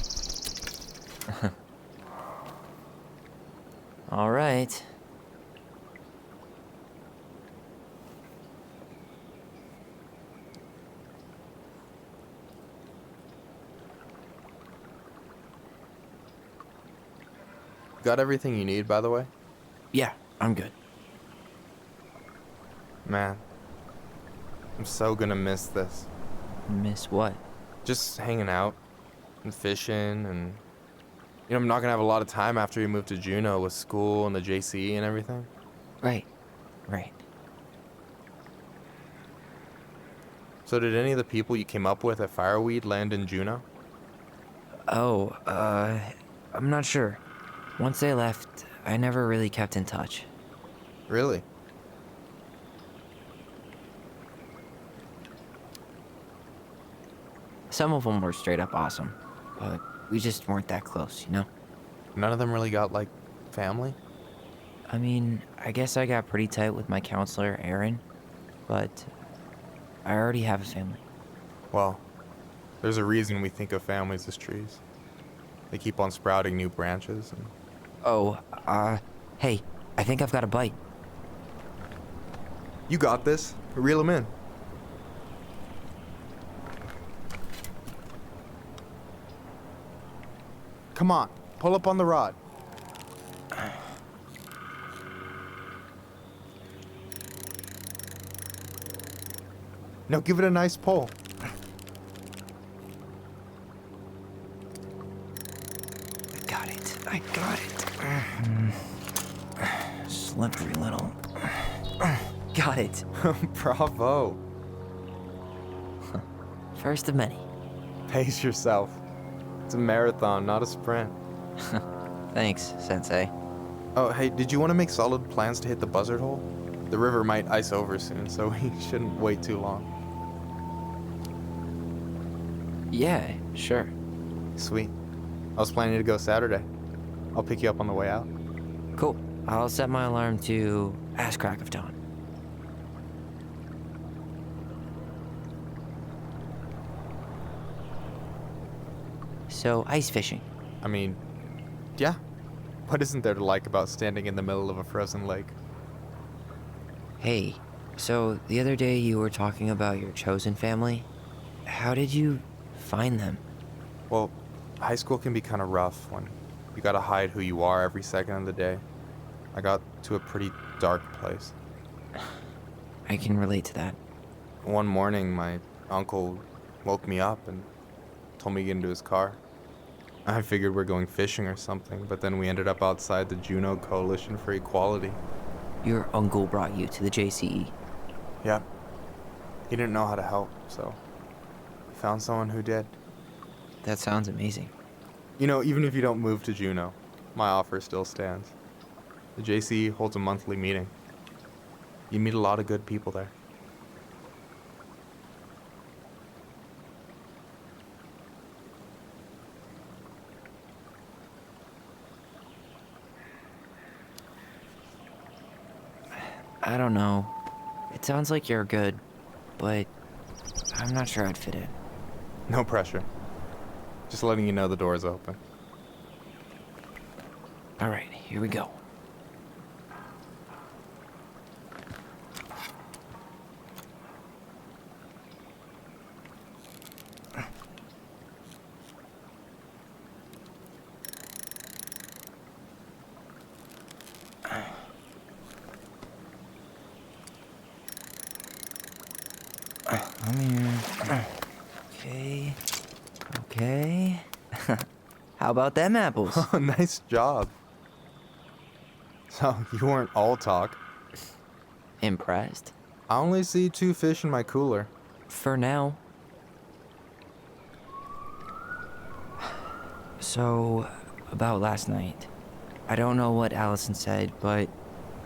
All right. Got everything you need, by the way? Yeah, I'm good. Man, I'm so gonna miss this. Miss what? Just hanging out and fishing and... You know, I'm not gonna have a lot of time after we move to Juneau with school and the JCE and everything. Right. So did any of the people you came up with at Fireweed land in Juneau? Oh, I'm not sure. Once they left, I never really kept in touch. Really? Some of them were straight up awesome, but we just weren't that close, you know? None of them really got, like, family? I mean, I guess I got pretty tight with my counselor, Aaron, but I already have a family. Well, there's a reason we think of families as trees. They keep on sprouting new branches and... Oh, hey, I think I've got a bite. You got this. Reel them in. Come on, pull up on the rod. Now give it a nice pull. I got it. Slippery little. Got it. Bravo. First of many. Pace yourself. It's a marathon, not a sprint. Thanks, Sensei. Oh, hey, did you want to make solid plans to hit the buzzard hole? The river might ice over soon, so we shouldn't wait too long. Yeah, sure. Sweet. I was planning to go Saturday. I'll pick you up on the way out. Cool. I'll set my alarm to ass crack of dawn. So, ice fishing. I mean, yeah. What isn't there to like about standing in the middle of a frozen lake? Hey, so the other day you were talking about your chosen family. How did you find them? Well, high school can be kind of rough when you gotta hide who you are every second of the day. I got to a pretty dark place. I can relate to that. One morning, my uncle woke me up and told me to get into his car. I figured we're going fishing or something, but then we ended up outside the Juneau Coalition for Equality. Your uncle brought you to the JCE? Yep. He didn't know how to help, so he found someone who did. That sounds amazing. You know, even if you don't move to Juneau, my offer still stands. The JCE holds a monthly meeting. You meet a lot of good people there. I don't know. It sounds like you're good, but I'm not sure I'd fit in. No pressure. Just letting you know the door is open. All right, here we go. Come here. Okay. Okay. How about them apples? Oh, nice job. So, you weren't all talk. Impressed? I only see 2 fish in my cooler. For now. So, about last night. I don't know what Allison said, but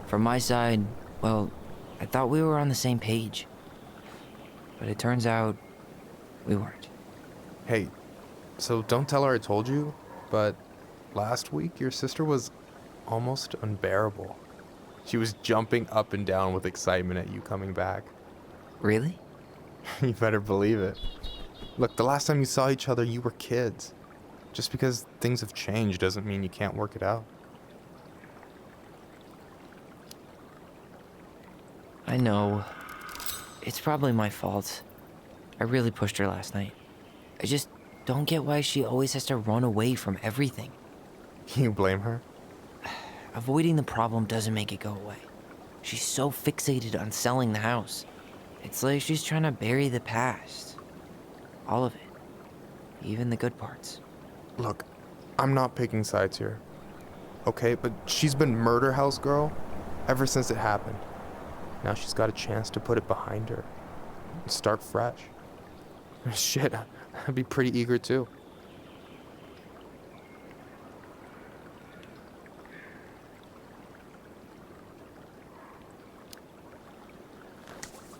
from my side, well, I thought we were on the same page. But it turns out we weren't. Hey, so don't tell her I told you, but last week your sister was almost unbearable. She was jumping up and down with excitement at you coming back. Really? You better believe it. Look, the last time you saw each other, you were kids. Just because things have changed doesn't mean you can't work it out. I know. It's probably my fault. I really pushed her last night. I just don't get why she always has to run away from everything. You blame her? Avoiding the problem doesn't make it go away. She's so fixated on selling the house. It's like she's trying to bury the past. All of it. Even the good parts. Look, I'm not picking sides here. Okay, but she's been murder house girl ever since it happened. Now she's got a chance to put it behind her and start fresh. Shit, I'd be pretty eager too.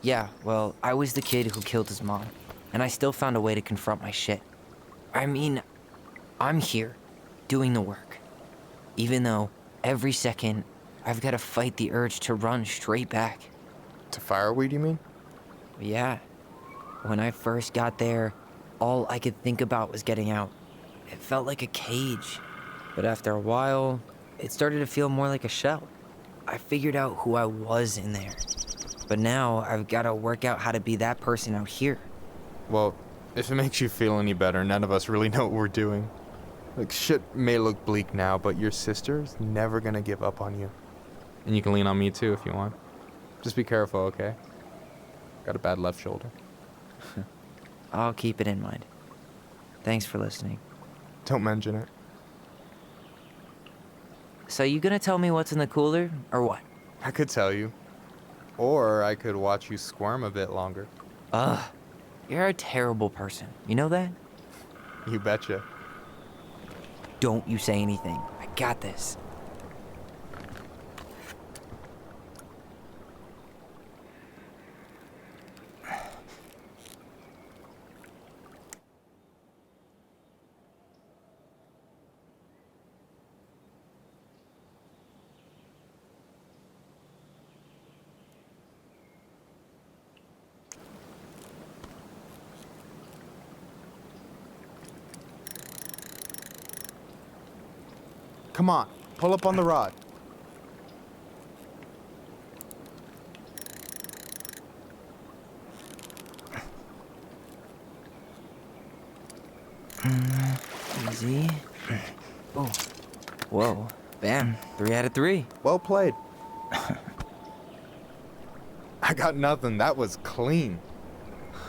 Yeah, well, I was the kid who killed his mom, and I still found a way to confront my shit. I mean, I'm here, doing the work. Even though, every second, I've got to fight the urge to run straight back. To fireweed, you mean? Yeah. When I first got there, all I could think about was getting out. It felt like a cage. But after a while, it started to feel more like a shell. I figured out who I was in there. But now, I've got to work out how to be that person out here. Well, if it makes you feel any better, none of us really know what we're doing. Like, shit may look bleak now, but your sister's never gonna give up on you. And you can lean on me too if you want. Just be careful, okay? Got a bad left shoulder. I'll keep it in mind. Thanks for listening. Don't mention it. So you gonna tell me what's in the cooler, or what? I could tell you. Or I could watch you squirm a bit longer. Ugh. You're a terrible person. You know that? You betcha. Don't you say anything. I got this. Come on, pull up on the rod. Easy. Oh. Whoa. Bam. 3 out of 3. Well played. I got nothing. That was clean.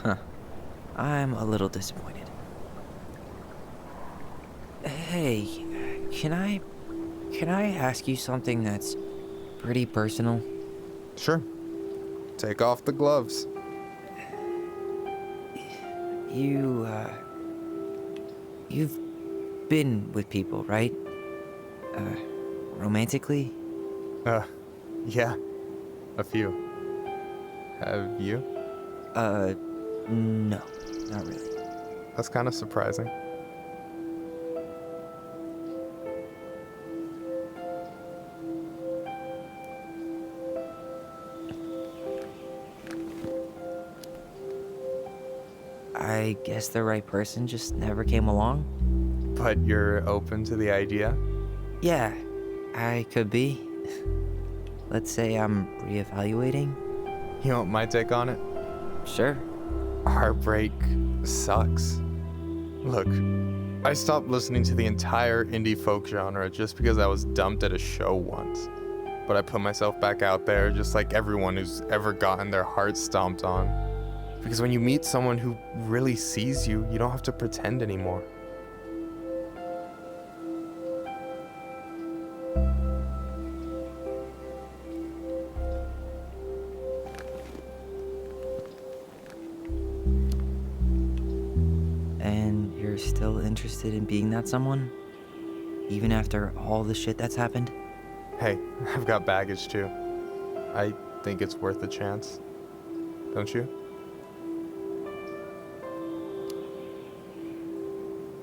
Huh. I'm a little disappointed. Hey, can I ask you something that's pretty personal? Sure. Take off the gloves. You've been with people, right? Romantically? Yeah. A few. Have you? No. Not really. That's kind of surprising. I guess the right person just never came along? But you're open to the idea? Yeah, I could be. Let's say I'm reevaluating. You want my take on it? Sure. Heartbreak sucks. Look, I stopped listening to the entire indie folk genre just because I was dumped at a show once. But I put myself back out there just like everyone who's ever gotten their heart stomped on. Because when you meet someone who really sees you, you don't have to pretend anymore. And you're still interested in being that someone? Even after all the shit that's happened? Hey, I've got baggage too. I think it's worth a chance. Don't you?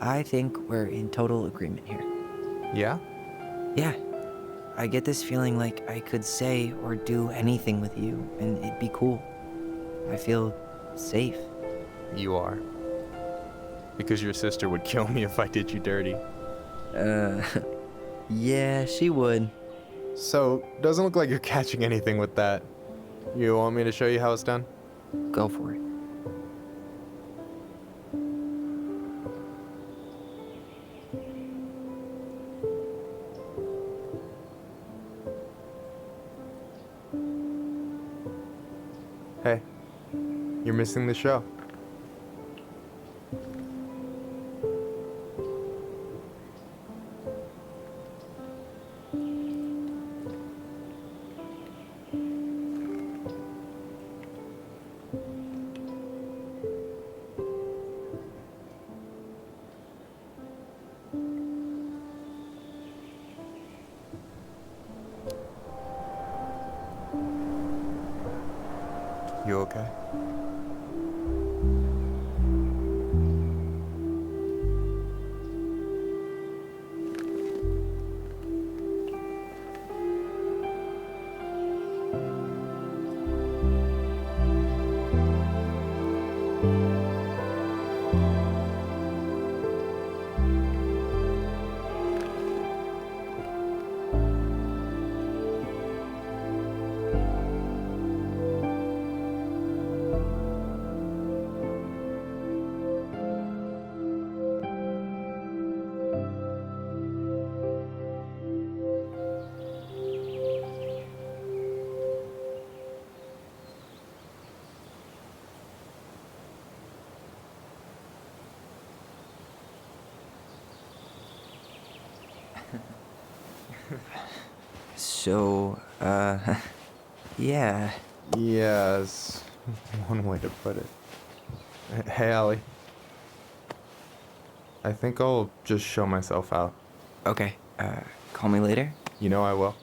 I think we're in total agreement here. Yeah? Yeah. I get this feeling like I could say or do anything with you, and it'd be cool. I feel safe. You are. Because your sister would kill me if I did you dirty. Yeah, she would. So, doesn't look like you're catching anything with that. You want me to show you how it's done? Go for it. Hey, you're missing the show. You okay? So, yeah. Yes, one way to put it. Hey, Allie. I think I'll just show myself out. Okay, call me later? You know I will.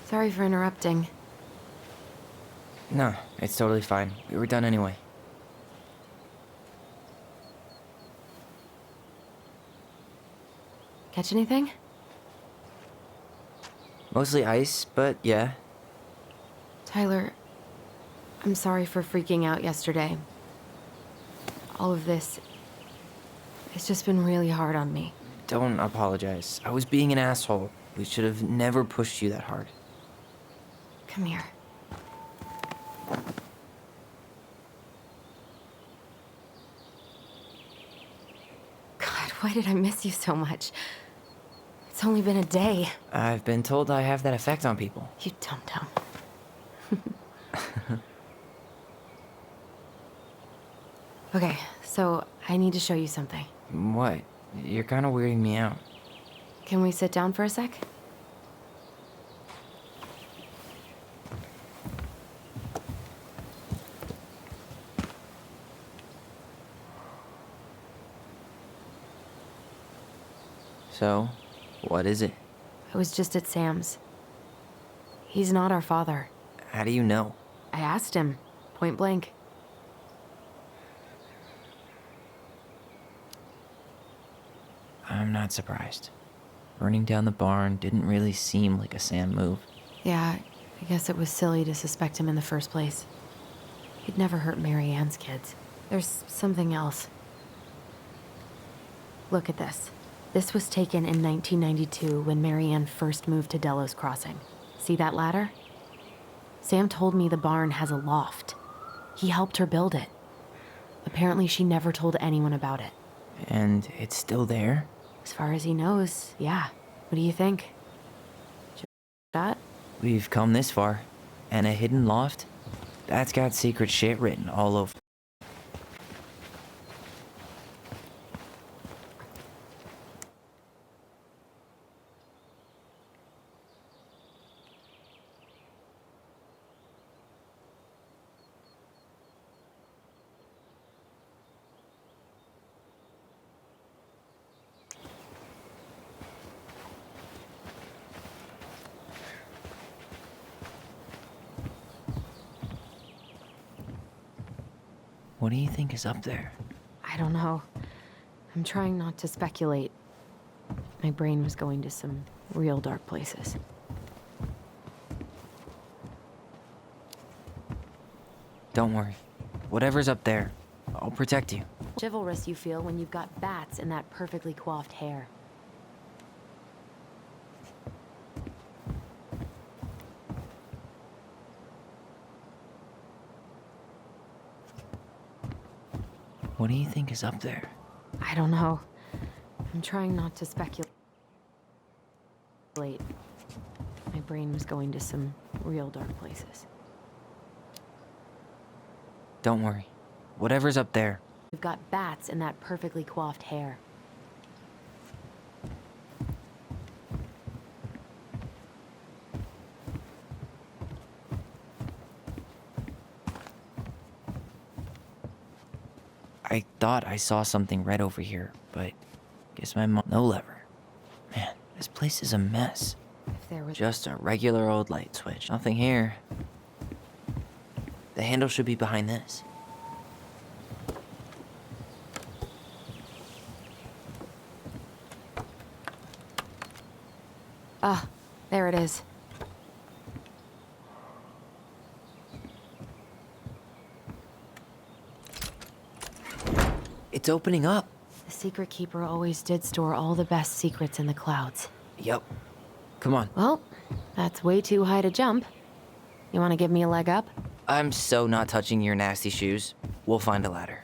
Sorry for interrupting. No, it's totally fine. We were done anyway. Catch anything? Mostly ice, but yeah. Tyler, I'm sorry for freaking out yesterday. All of this, it's just been really hard on me. Don't apologize. I was being an asshole. We should have never pushed you that hard. Come here. God, why did I miss you so much? It's only been a day. I've been told I have that effect on people. You dum-dum. Okay, so I need to show you something. What? You're kind of weirding me out. Can we sit down for a sec? So, what is it? I was just at Sam's. He's not our father. How do you know? I asked him, point blank. I'm not surprised. Burning down the barn didn't really seem like a Sam move. Yeah, I guess it was silly to suspect him in the first place. He'd never hurt Mary Ann's kids. There's something else. Look at this. This was taken in 1992 when Mary Ann first moved to Delos Crossing. See that ladder? Sam told me the barn has a loft. He helped her build it. Apparently she never told anyone about it. And it's still there? As far as he knows, yeah. What do you think? That? We've come this far. And a hidden loft? That's got secret shit written all over. What do you think is up there? I don't know. I'm trying not to speculate. My brain was going to some real dark places. Don't worry. Whatever's up there, I'll protect you. Chivalrous you feel when you've got bats in that perfectly coiffed hair. What do you think is up there? I don't know. I'm trying not to speculate. My brain was going to some real dark places. Don't worry. Whatever's up there. We've got bats in that perfectly coiffed hair. I thought I saw something red over here, but guess my mom... No lever. Man, this place is a mess. If there was... Just a regular old light switch. Nothing here. The handle should be behind this. Ah, there it is. It's opening up. The Secret Keeper always did store all the best secrets in the clouds. Yep. Come on. Well, that's way too high to jump. You want to give me a leg up? I'm so not touching your nasty shoes. We'll find a ladder.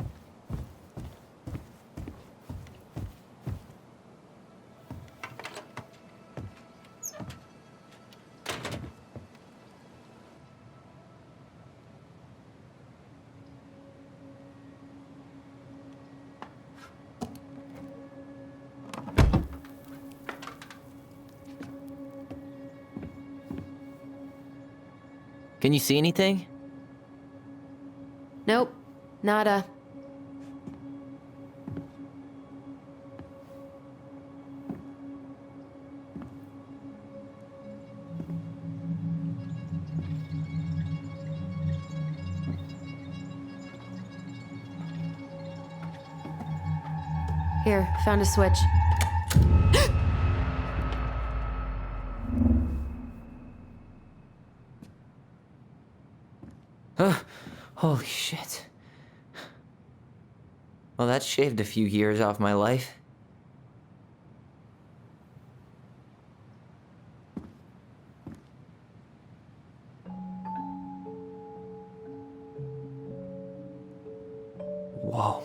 Can you see anything? Nope. Nada. Here, found a switch. Holy shit. Well, that shaved a few years off my life. Whoa.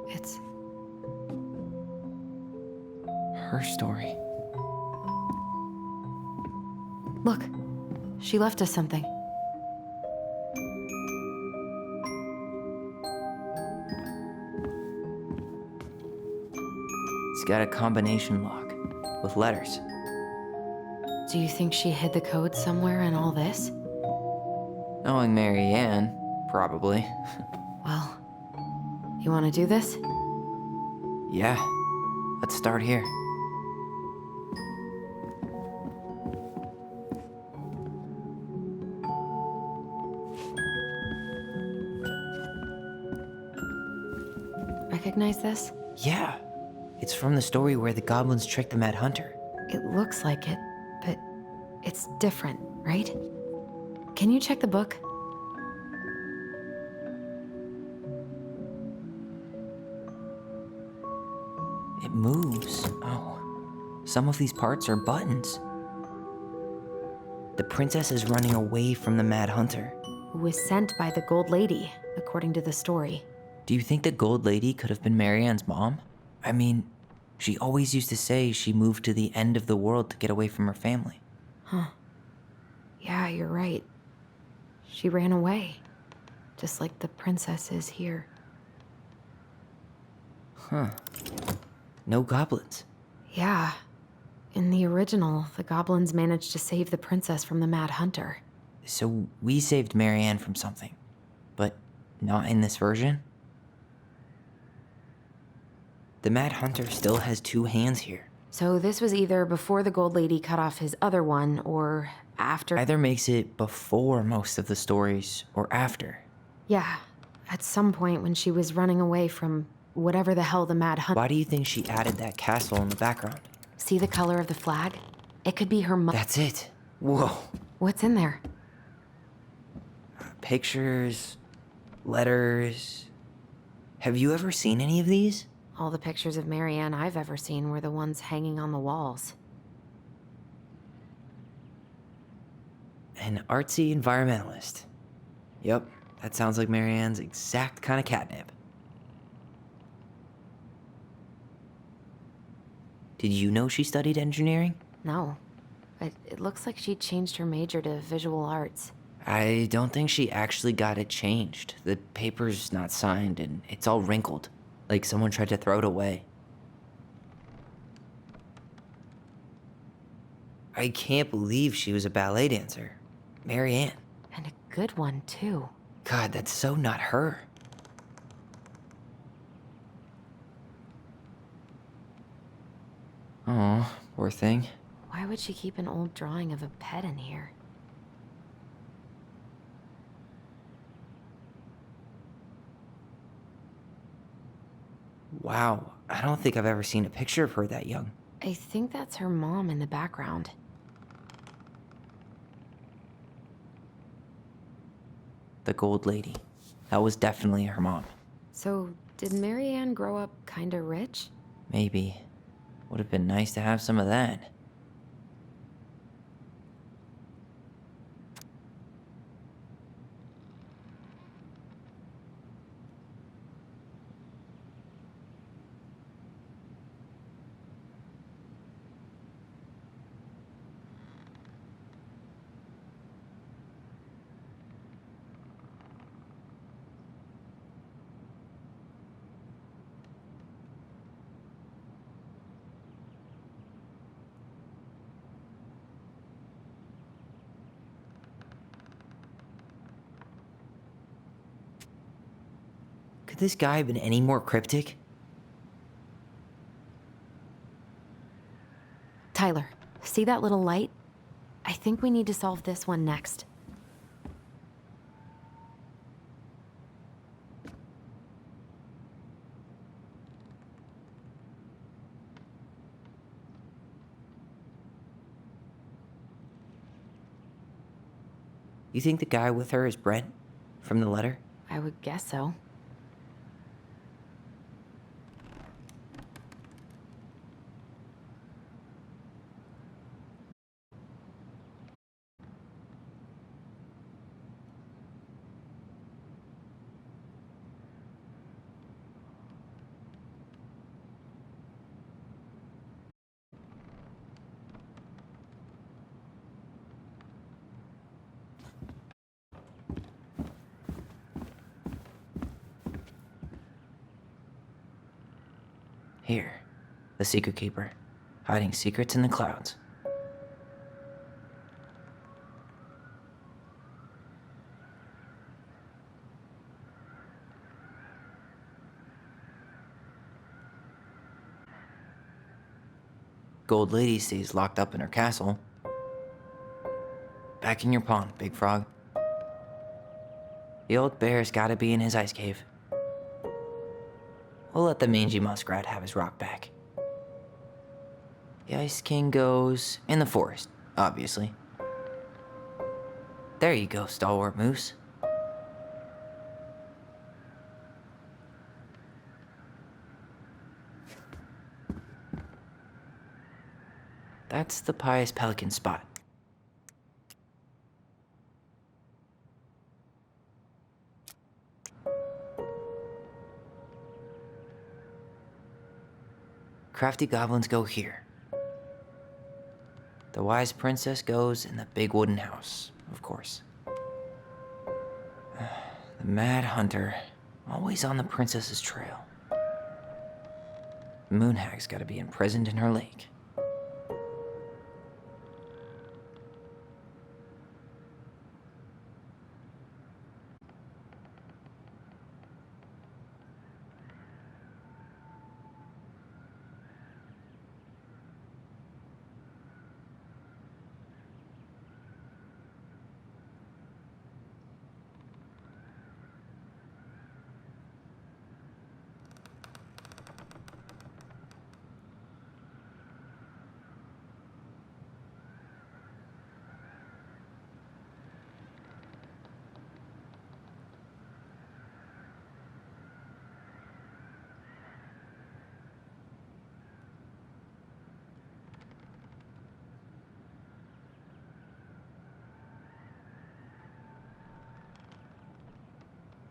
It's her story. Look, she left us something. It's got a combination lock with letters. Do you think she hid the code somewhere in all this? Knowing Mary Ann, probably. Well, you want to do this? Yeah, let's start here. Recognize this? Yeah, it's from the story where the goblins tricked the Mad Hunter. It looks like it, but it's different, right? Can you check the book? It moves. Oh, some of these parts are buttons. The princess is running away from the Mad Hunter. Who was sent by the Gold Lady, according to the story. Do you think the Gold Lady could have been Marianne's mom? I mean, she always used to say she moved to the end of the world to get away from her family. Huh. Yeah, you're right. She ran away. Just like the princess is here. Huh. No goblins. Yeah. In the original, the goblins managed to save the princess from the Mad Hunter. So we saved Marianne from something, but not in this version? The Mad Hunter still has two hands here. So this was either before the Gold Lady cut off his other one, or after. Either makes it before most of the stories, or after. Yeah, at some point when she was running away from whatever the hell the Mad Hunt. Why do you think she added that castle in the background? See the color of the flag? It could be her mom. That's it. Whoa. What's in there? Pictures, letters. Have you ever seen any of these? All the pictures of Marianne I've ever seen were the ones hanging on the walls. An artsy environmentalist. Yep, that sounds like Marianne's exact kind of catnip. Did you know she studied engineering? No, but it looks like she changed her major to visual arts. I don't think she actually got it changed. The paper's not signed and it's all wrinkled, like someone tried to throw it away. I can't believe she was a ballet dancer. Marianne. And a good one, too. God, that's so not her. Oh, poor thing. Why would she keep an old drawing of a pet in here? Wow, I don't think I've ever seen a picture of her that young. I think that's her mom in the background. The Gold Lady. That was definitely her mom. So, did Marianne grow up kinda rich? Maybe. Would have been nice to have some of that. Could this guy have been any more cryptic? Tyler, see that little light? I think we need to solve this one next. You think the guy with her is Brent? From the letter? I would guess so. Here, the Secret Keeper, hiding secrets in the clouds. Gold Lady stays locked up in her castle. Back in your pond, Big Frog. The old bear's gotta be in his ice cave. We'll let the mangy muskrat have his rock back. The Ice King goes in the forest, obviously. There you go, stalwart moose. That's the Pious Pelican spot. Crafty goblins go here. The wise princess goes in the big wooden house, of course. The Mad Hunter, always on the princess's trail. Moonhag's gotta be imprisoned in her lake.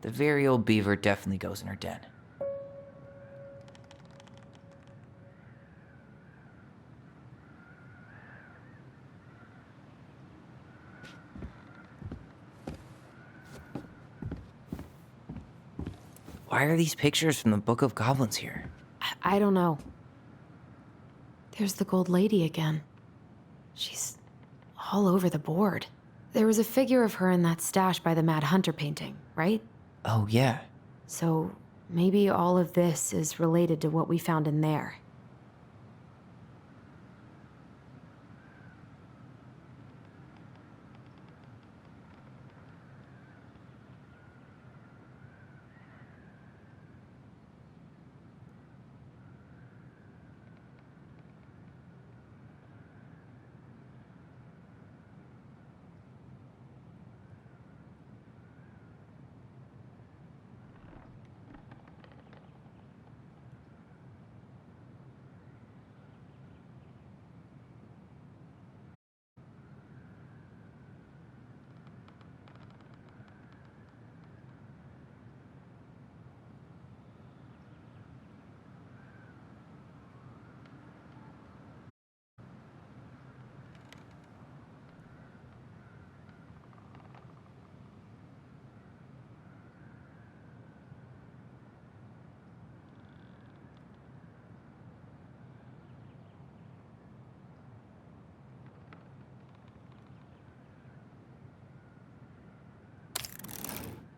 The very old beaver definitely goes in her den. Why are these pictures from the Book of Goblins here? I don't know. There's the gold lady again. She's all over the board. There was a figure of her in that stash by the Mad Hunter painting, right? Oh, yeah. So maybe all of this is related to what we found in there.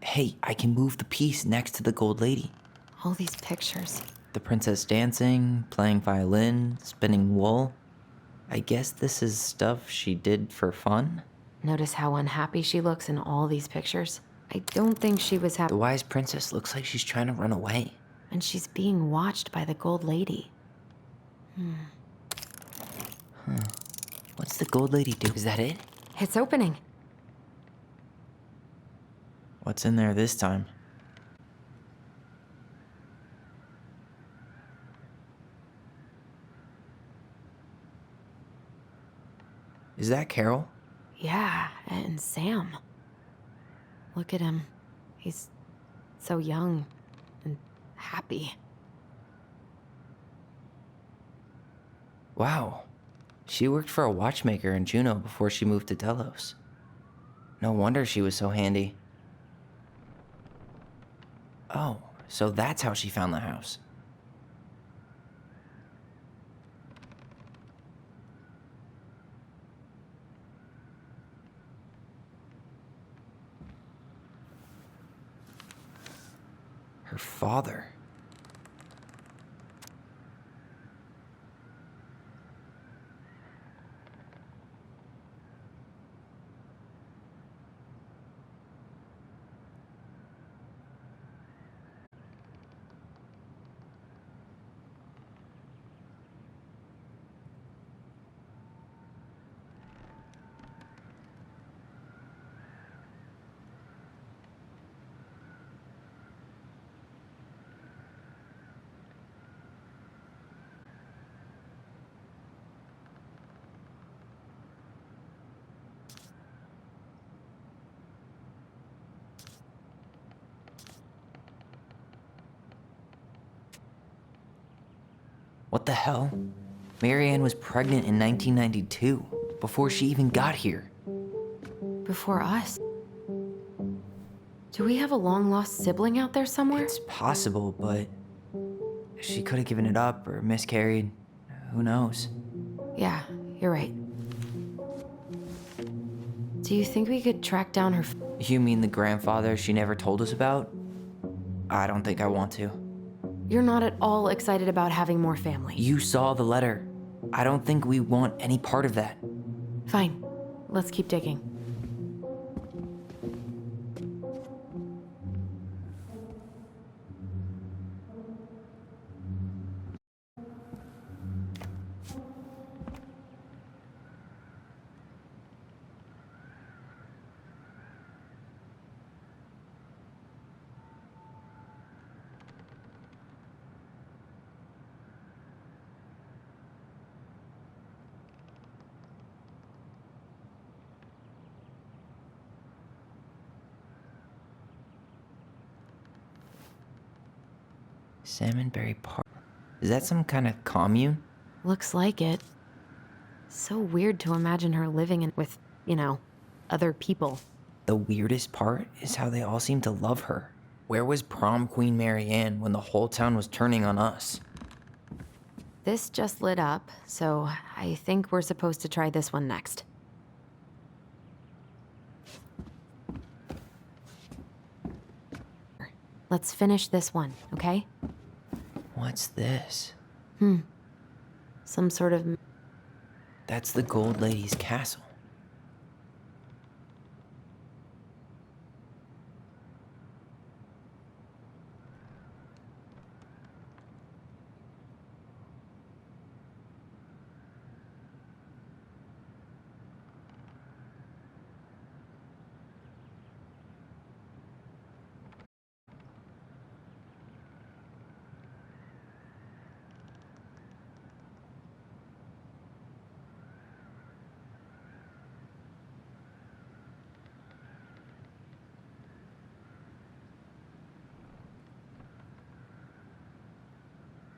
Hey, I can move the piece next to the gold lady. All these pictures. The princess dancing, playing violin, spinning wool. I guess this is stuff she did for fun? Notice how unhappy she looks in all these pictures? I don't think she was happy. The wise princess looks like she's trying to run away. And she's being watched by the gold lady. What's the gold lady do? Is that it? It's opening. What's in there this time? Is that Carol? Yeah, and Sam. Look at him. He's so young and happy. Wow. She worked for a watchmaker in Juneau before she moved to Delos. No wonder she was so handy. Oh, so that's how she found the house. Her father. What the hell? Marianne was pregnant in 1992, before she even got here. Before us? Do we have a long-lost sibling out there somewhere? It's possible, but she could have given it up or miscarried. Who knows? Yeah, you're right. Do you think we could track down her... You mean the grandfather she never told us about? I don't think I want to. You're not at all excited about having more family. You saw the letter. I don't think we want any part of that. Fine. Let's keep digging. Salmonberry Park. Is that some kind of commune? Looks like it. So weird to imagine her living with, other people. The weirdest part is how they all seem to love her. Where was prom queen Mary Ann when the whole town was turning on us? This just lit up, so I think we're supposed to try this one next. Let's finish this one, okay? What's this? Some sort of... That's the Gold Lady's castle.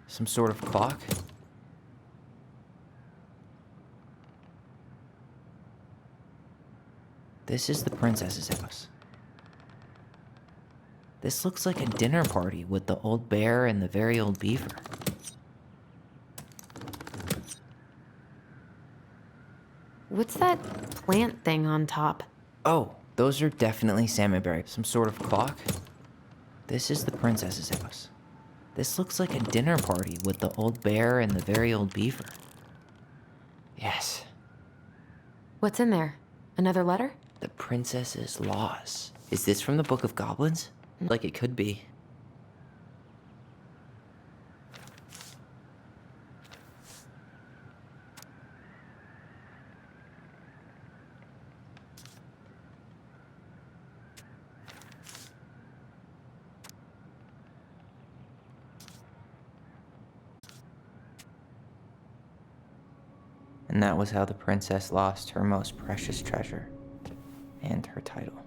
Some sort of clock? This is the princess's house. This looks like a dinner party with the old bear and the very old beaver. What's that plant thing on top? Oh, those are definitely salmonberry. Some sort of clock? This is the princess's house. This looks like a dinner party with the old bear and the very old beaver. Yes. What's in there? Another letter? The princess's laws. Is this from the Book of Goblins? Like it could be. And that was how the princess lost her most precious treasure and her title.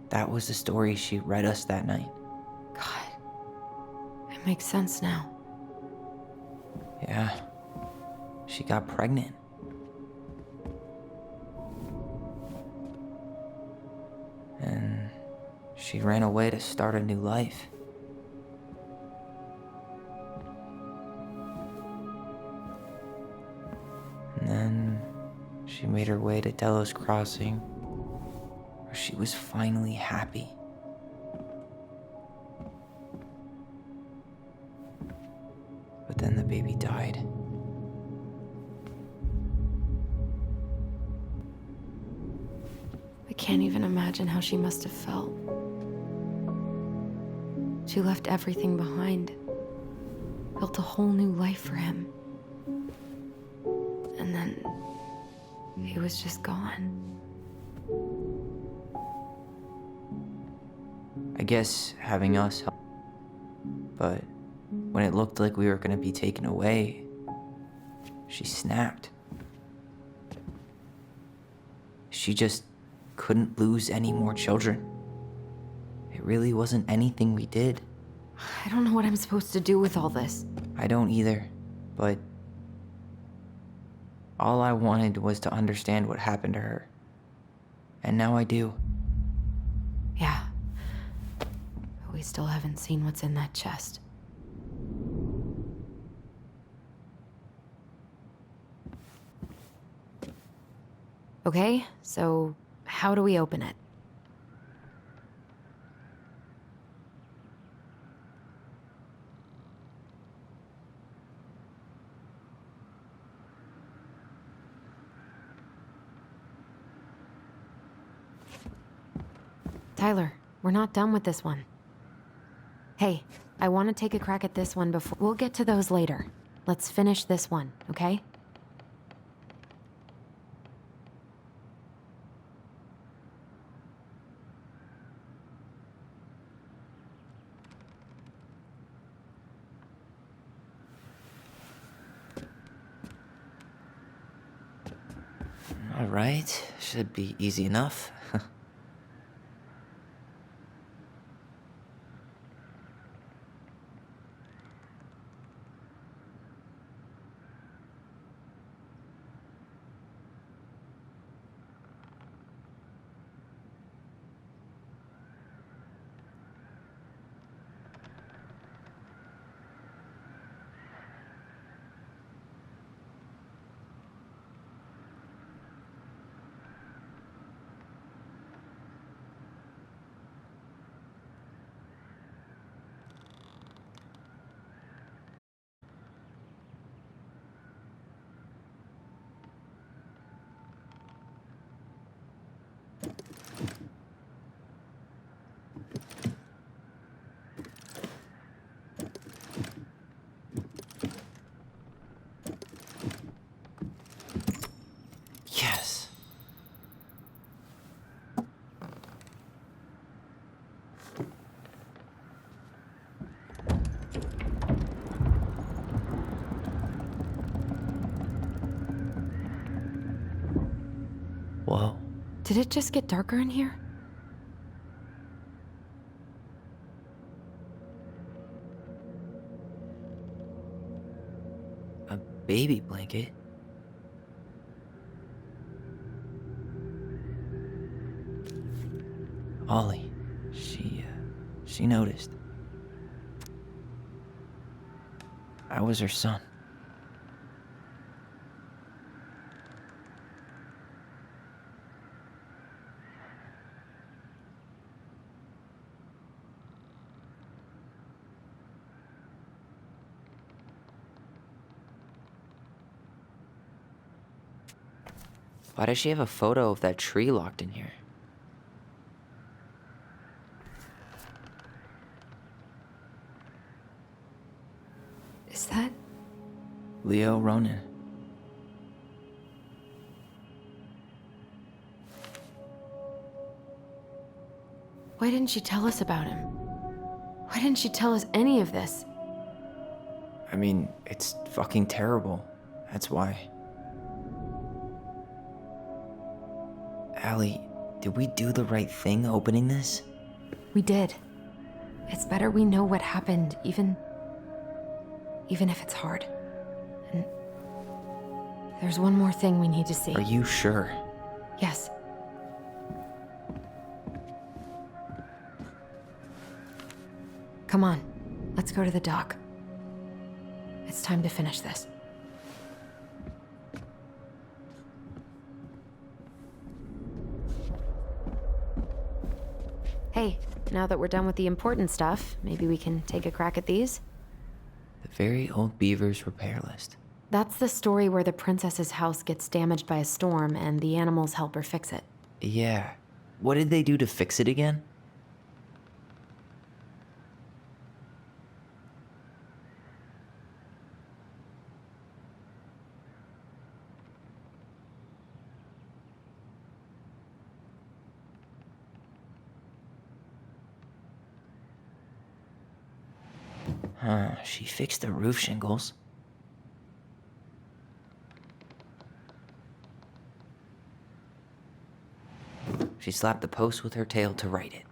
That was the story she read us that night. God, it makes sense now. Yeah, she got pregnant. And she ran away to start a new life. And then she made her way to Delos Crossing, where she was finally happy. But then the baby died. I can't even imagine how she must have felt. She left everything behind, built a whole new life for him. And then he was just gone. I guess having us helped. But when it looked like we were gonna be taken away, she snapped. She just couldn't lose any more children. It really wasn't anything we did. I don't know what I'm supposed to do with all this. I don't either, but all I wanted was to understand what happened to her. And now I do. Yeah. But we still haven't seen what's in that chest. Okay, so how do we open it? Tyler, we're not done with this one. Hey, I want to take a crack at this one before... We'll get to those later. Let's finish this one, okay? All right, should be easy enough. Did it just get darker in here? A baby blanket? Ollie. She noticed. I was her son. Why does she have a photo of that tree locked in here? Is that... Leo Ronan. Why didn't she tell us about him? Why didn't she tell us any of this? I mean, it's fucking terrible. That's why. Allie, did we do the right thing opening this? We did. It's better we know what happened, even if it's hard. And there's one more thing we need to see. Are you sure? Yes. Come on, let's go to the dock. It's time to finish this. Hey, now that we're done with the important stuff, maybe we can take a crack at these? The Very Old Beavers repair list. That's the story where the princess's house gets damaged by a storm and the animals help her fix it. Yeah. What did they do to fix it again? Huh, she fixed the roof shingles. She slapped the post with her tail to right it.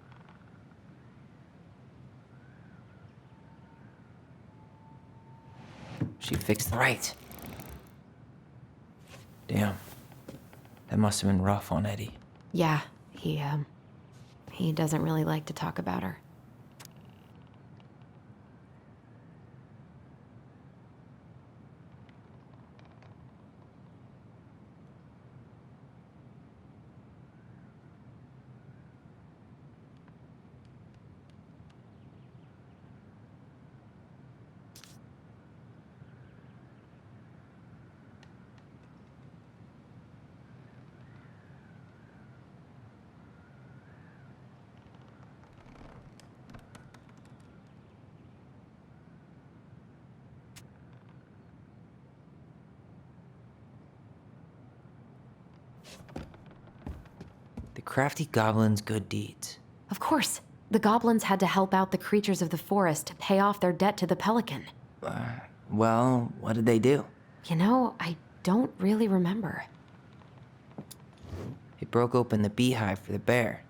She fixed the right. Damn. That must have been rough on Eddie. Yeah, he doesn't really like to talk about her. The crafty goblin's good deeds. Of course. The goblins had to help out the creatures of the forest to pay off their debt to the pelican. Well, what did they do? You know, I don't really remember. They broke open the beehive for the bear.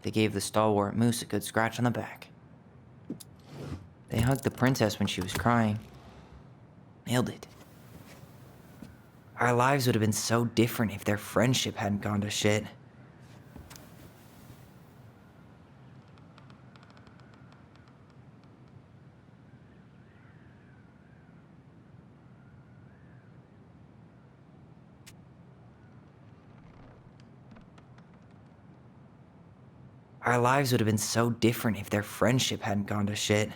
They gave the stalwart moose a good scratch on the back. They hugged the princess when she was crying. Nailed it. Our lives would have been so different if their friendship hadn't gone to shit. Our lives would have been so different if their friendship hadn't gone to shit.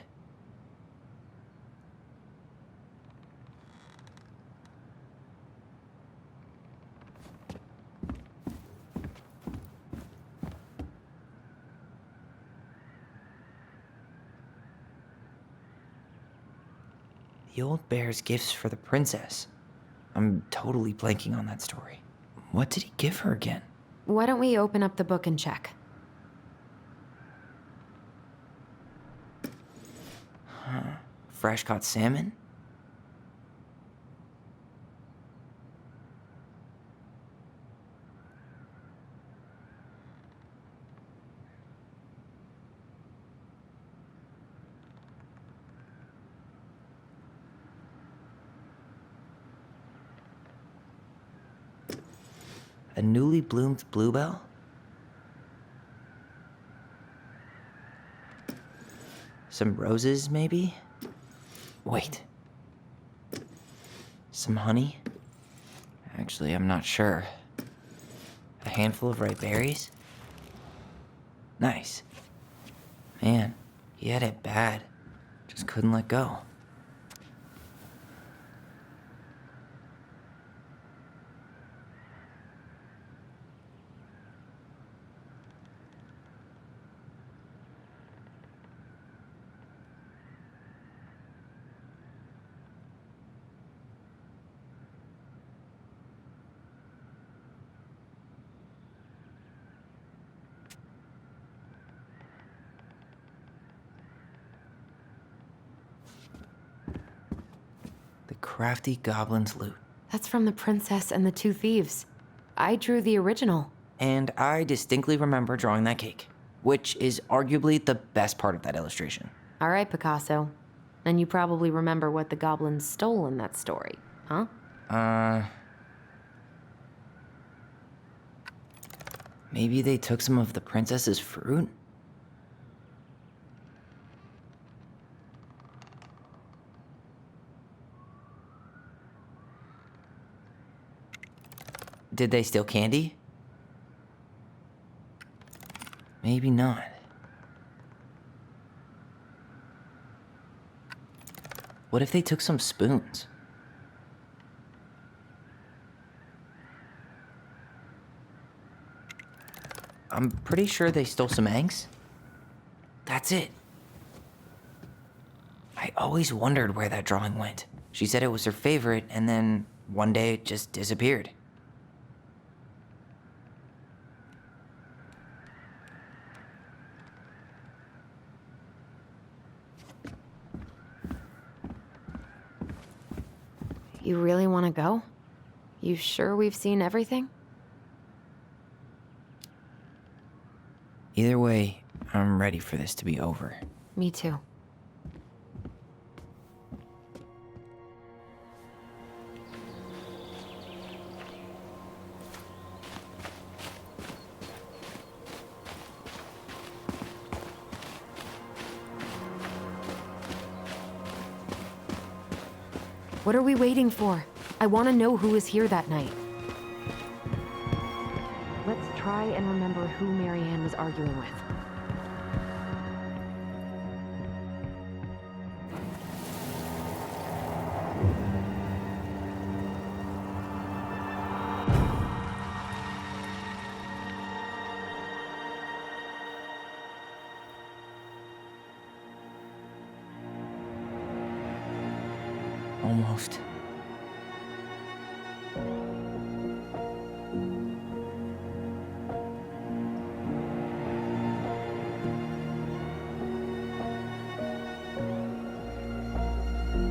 The old bear's gifts for the princess. I'm totally blanking on that story. What did he give her again? Why don't we open up the book and check? fresh caught salmon? A newly bloomed bluebell? Some roses, maybe? Wait. Some honey? Actually, I'm not sure. A handful of ripe berries? Nice. Man, he had it bad. Just couldn't let go. Crafty Goblin's loot. That's from The Princess and the Two Thieves. I drew the original. And I distinctly remember drawing that cake, which is arguably the best part of that illustration. All right, Picasso. And you probably remember what the goblins stole in that story, huh? Maybe they took some of the princess's fruit? Did they steal candy? Maybe not. What if they took some spoons? I'm pretty sure they stole some eggs. That's it. I always wondered where that drawing went. She said it was her favorite, and then one day it just disappeared. You really want to go? You sure we've seen everything? Either way, I'm ready for this to be over. Me too. What are we waiting for? I want to know who was here that night. Let's try and remember who Marianne was arguing with. Almost.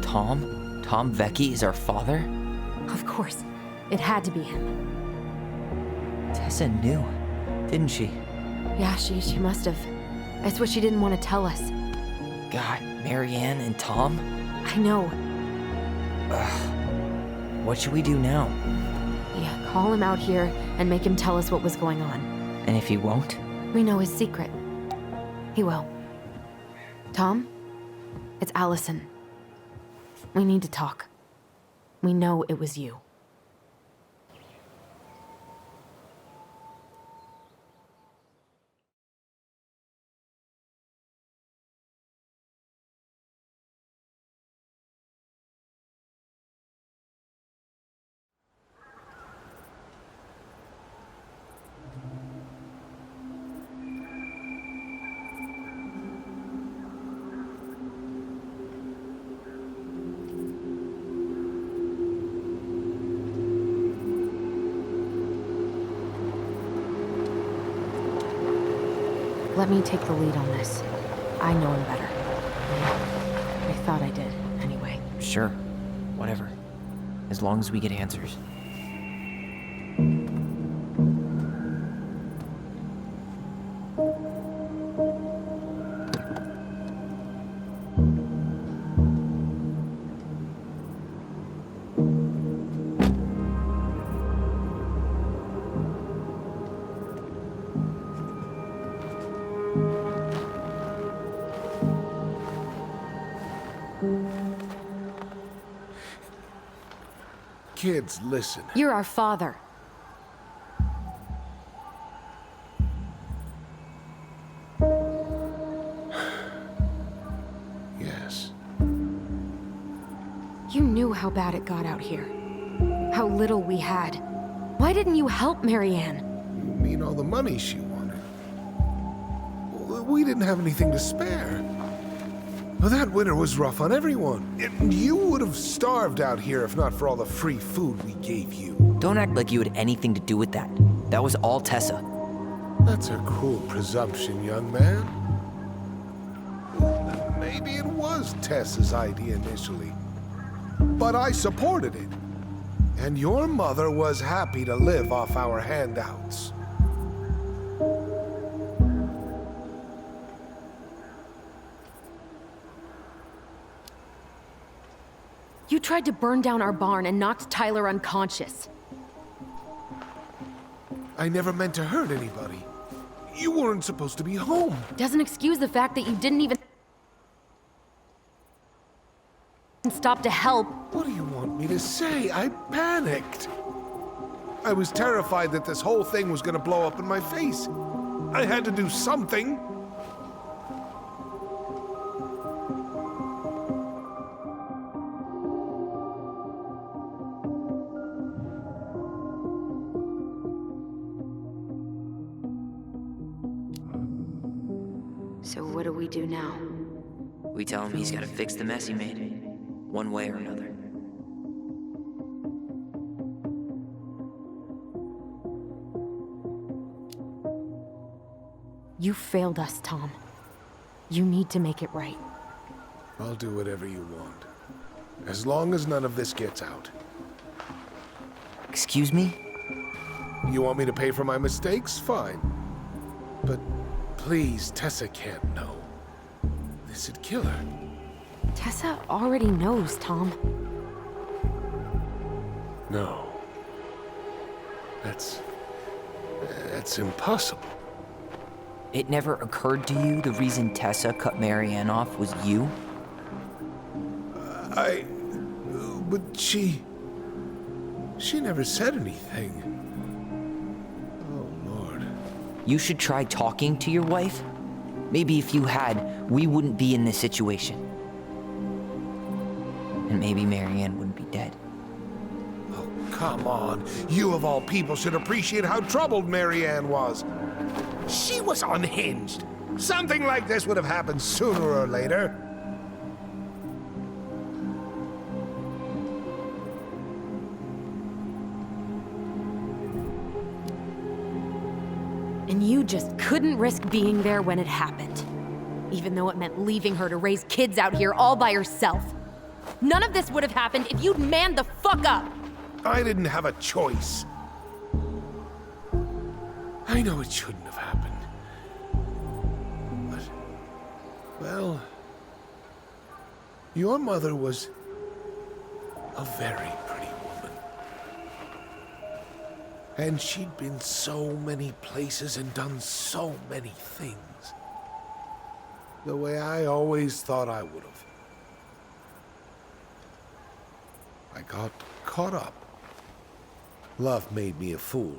Tom? Tom Vecchi is our father? Of course. It had to be him. Tessa knew, didn't she? Yeah, she must have. That's what she didn't want to tell us. God, Marianne and Tom? I know. Ugh. What should we do now? Yeah, call him out here and make him tell us what was going on. And if he won't? We know his secret. He will. Tom? It's Allison. We need to talk. We know it was you. Let me take the lead on this. I know him better. I thought I did. Sure, whatever. As long as we get answers. Kids, listen. You're our father. Yes. You knew how bad it got out here. How little we had. Why didn't you help Marianne? You mean all the money she wanted? We didn't have anything to spare. Well, that winter was rough on everyone. You would have starved out here if not for all the free food we gave you. Don't act like you had anything to do with that. That was all Tessa. That's a cruel presumption, young man. Maybe it was Tessa's idea initially, but I supported it. And your mother was happy to live off our handouts. You tried to burn down our barn and knocked Tyler unconscious. I never meant to hurt anybody. You weren't supposed to be home. Doesn't excuse the fact that you didn't even stop to help. What do you want me to say? I panicked. I was terrified that this whole thing was gonna blow up in my face. I had to do something. So what do we do now? We tell him he's gotta fix the mess he made, one way or another. You failed us, Tom. You need to make it right. I'll do whatever you want. As long as none of this gets out. Excuse me? You want me to pay for my mistakes? Fine. But please, Tessa can't know. This'd kill her. Tessa already knows, Tom. No. That's impossible. It never occurred to you the reason Tessa cut Marianne off was you? But she never said anything. Oh, Lord. You should try talking to your wife. Maybe if you had, we wouldn't be in this situation. And maybe Marianne wouldn't be dead. Oh, come on. You of all people should appreciate how troubled Marianne was. She was unhinged. Something like this would have happened sooner or later. And you just couldn't risk being there when it happened. Even though it meant leaving her to raise kids out here all by herself. None of this would have happened if you'd manned the fuck up! I didn't have a choice. I know it shouldn't have happened. But, well, your mother was a very pretty woman. And she'd been so many places and done so many things. The way I always thought I would have. I got caught up. Love made me a fool.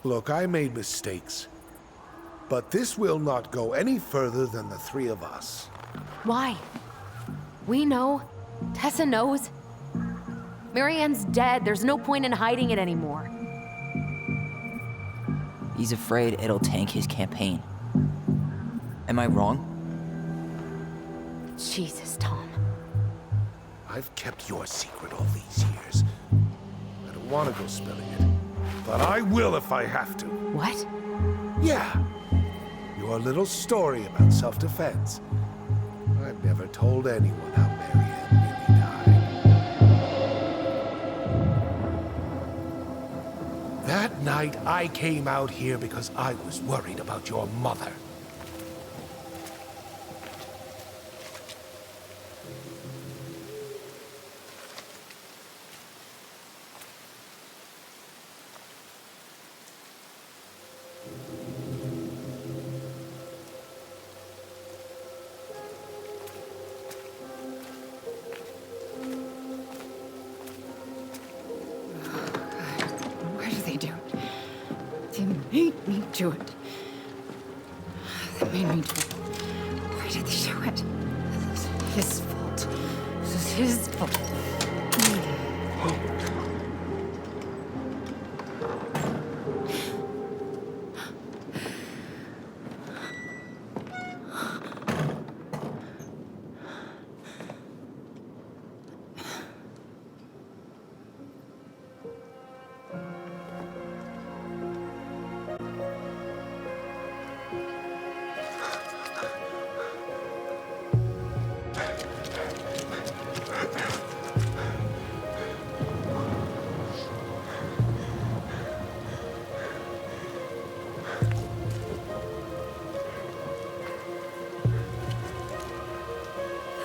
Look, I made mistakes. But this will not go any further than the three of us. Why? We know. Tessa knows. Marianne's dead. There's no point in hiding it anymore. He's afraid it'll tank his campaign. Am I wrong? Jesus, Tom. I've kept your secret all these years. I don't want to go spilling it. But I will if I have to. What? Yeah. Your little story about self-defense. I've never told anyone how Marianne really died. night, I came out here because I was worried about your mother. Why do they do it? They made me do it. They made me do it. Why did they do it? This is his fault. This is his fault.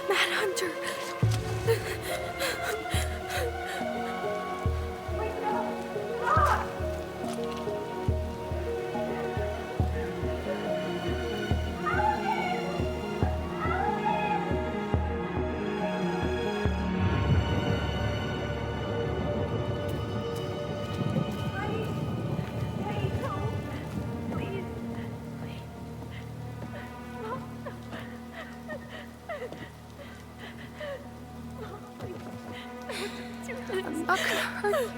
Manhunter. I'm not gonna hurt you.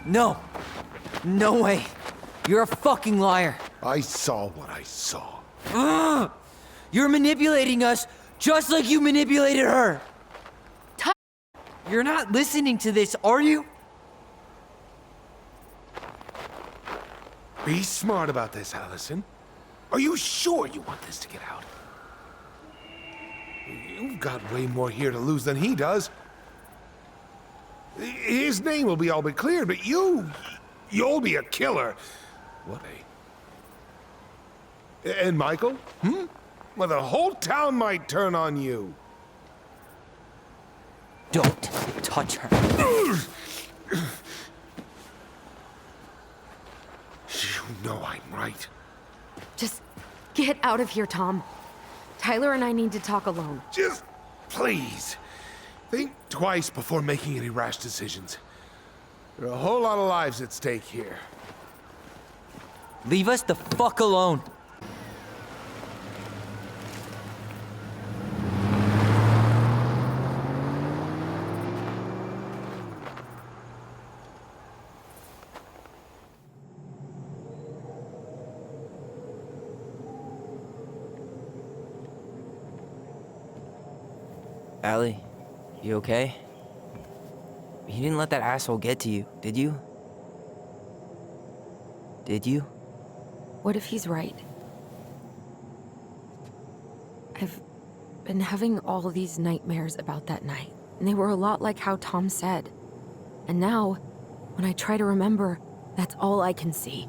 No! No way! You're a fucking liar! I saw what I saw. Ugh! You're manipulating us just like you manipulated her! You're not listening to this, are you? Be smart about this, Allison. Are you sure you want this to get out? You've got way more here to lose than he does. His name will be all but cleared, but you'll be a killer. What a... And Michael? Well, the whole town might turn on you. Don't touch her. You know I'm right. Just get out of here, Tom. Tyler and I need to talk alone. Just please. Think twice before making any rash decisions. There are a whole lot of lives at stake here. Leave us the fuck alone. Allie, you okay? You didn't let that asshole get to you, did you? Did you? What if he's right? I've been having all these nightmares about that night, and they were a lot like how Tom said. And now, when I try to remember, that's all I can see.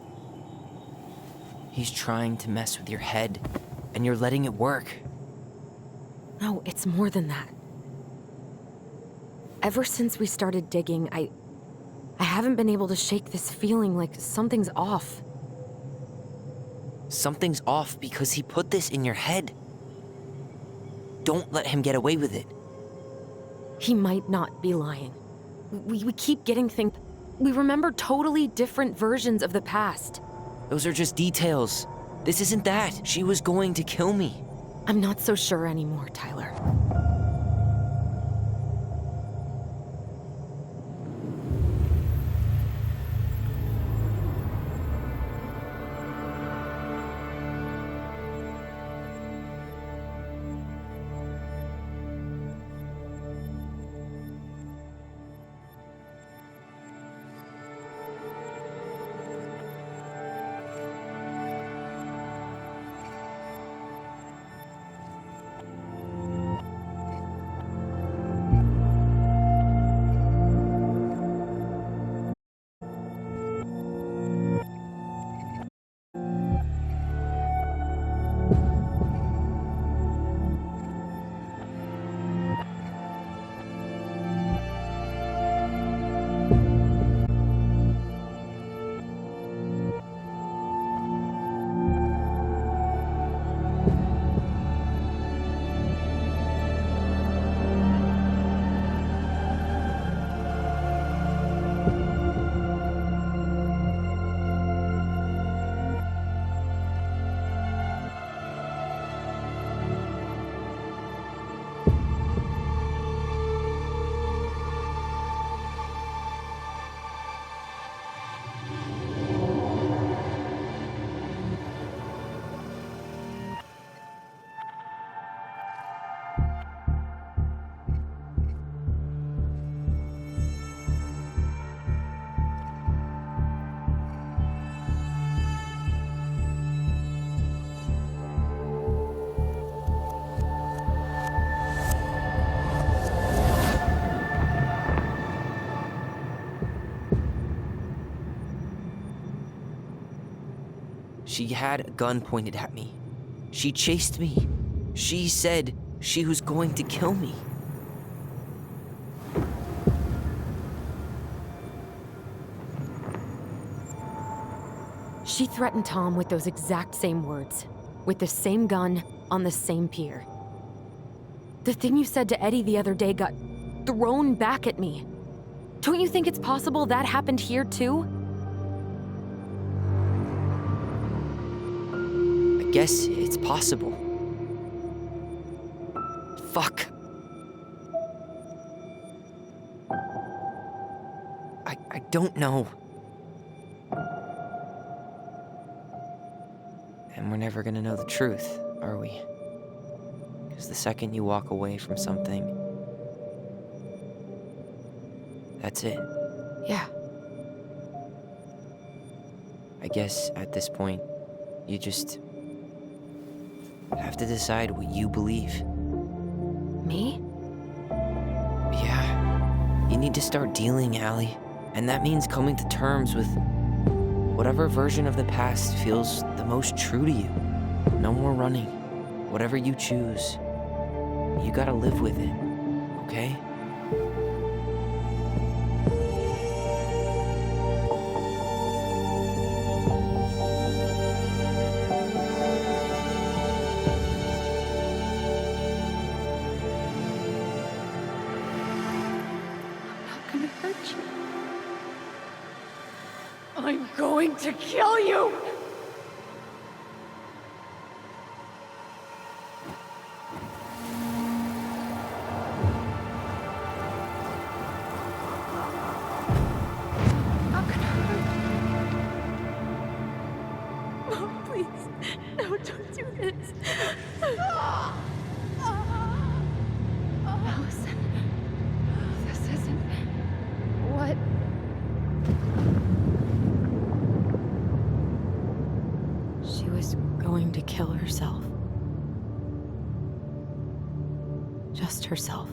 He's trying to mess with your head, and you're letting it work. No, it's more than that. Ever since we started digging, I haven't been able to shake this feeling like something's off. Something's off because he put this in your head. Don't let him get away with it. He might not be lying. We keep getting things... We remember totally different versions of the past. Those are just details. This isn't that. She was going to kill me. I'm not so sure anymore, Tyler. She had a gun pointed at me. She chased me. She said she was going to kill me. She threatened Tom with those exact same words, with the same gun, on the same pier. The thing you said to Eddie the other day got thrown back at me. Don't you think it's possible that happened here too? I guess it's possible. Fuck. I don't know. And we're never gonna know the truth, are we? Because the second you walk away from something, that's it. Yeah. I guess at this point, you just have to decide what you believe. Me? Yeah. You need to start dealing, Allie. And that means coming to terms with whatever version of the past feels the most true to you. No more running. Whatever you choose, you gotta live with it, okay? I'm going to kill you! Not gonna hurt. Mom, please. No, don't do this. Allison, this isn't what... She was going to kill herself. Just herself.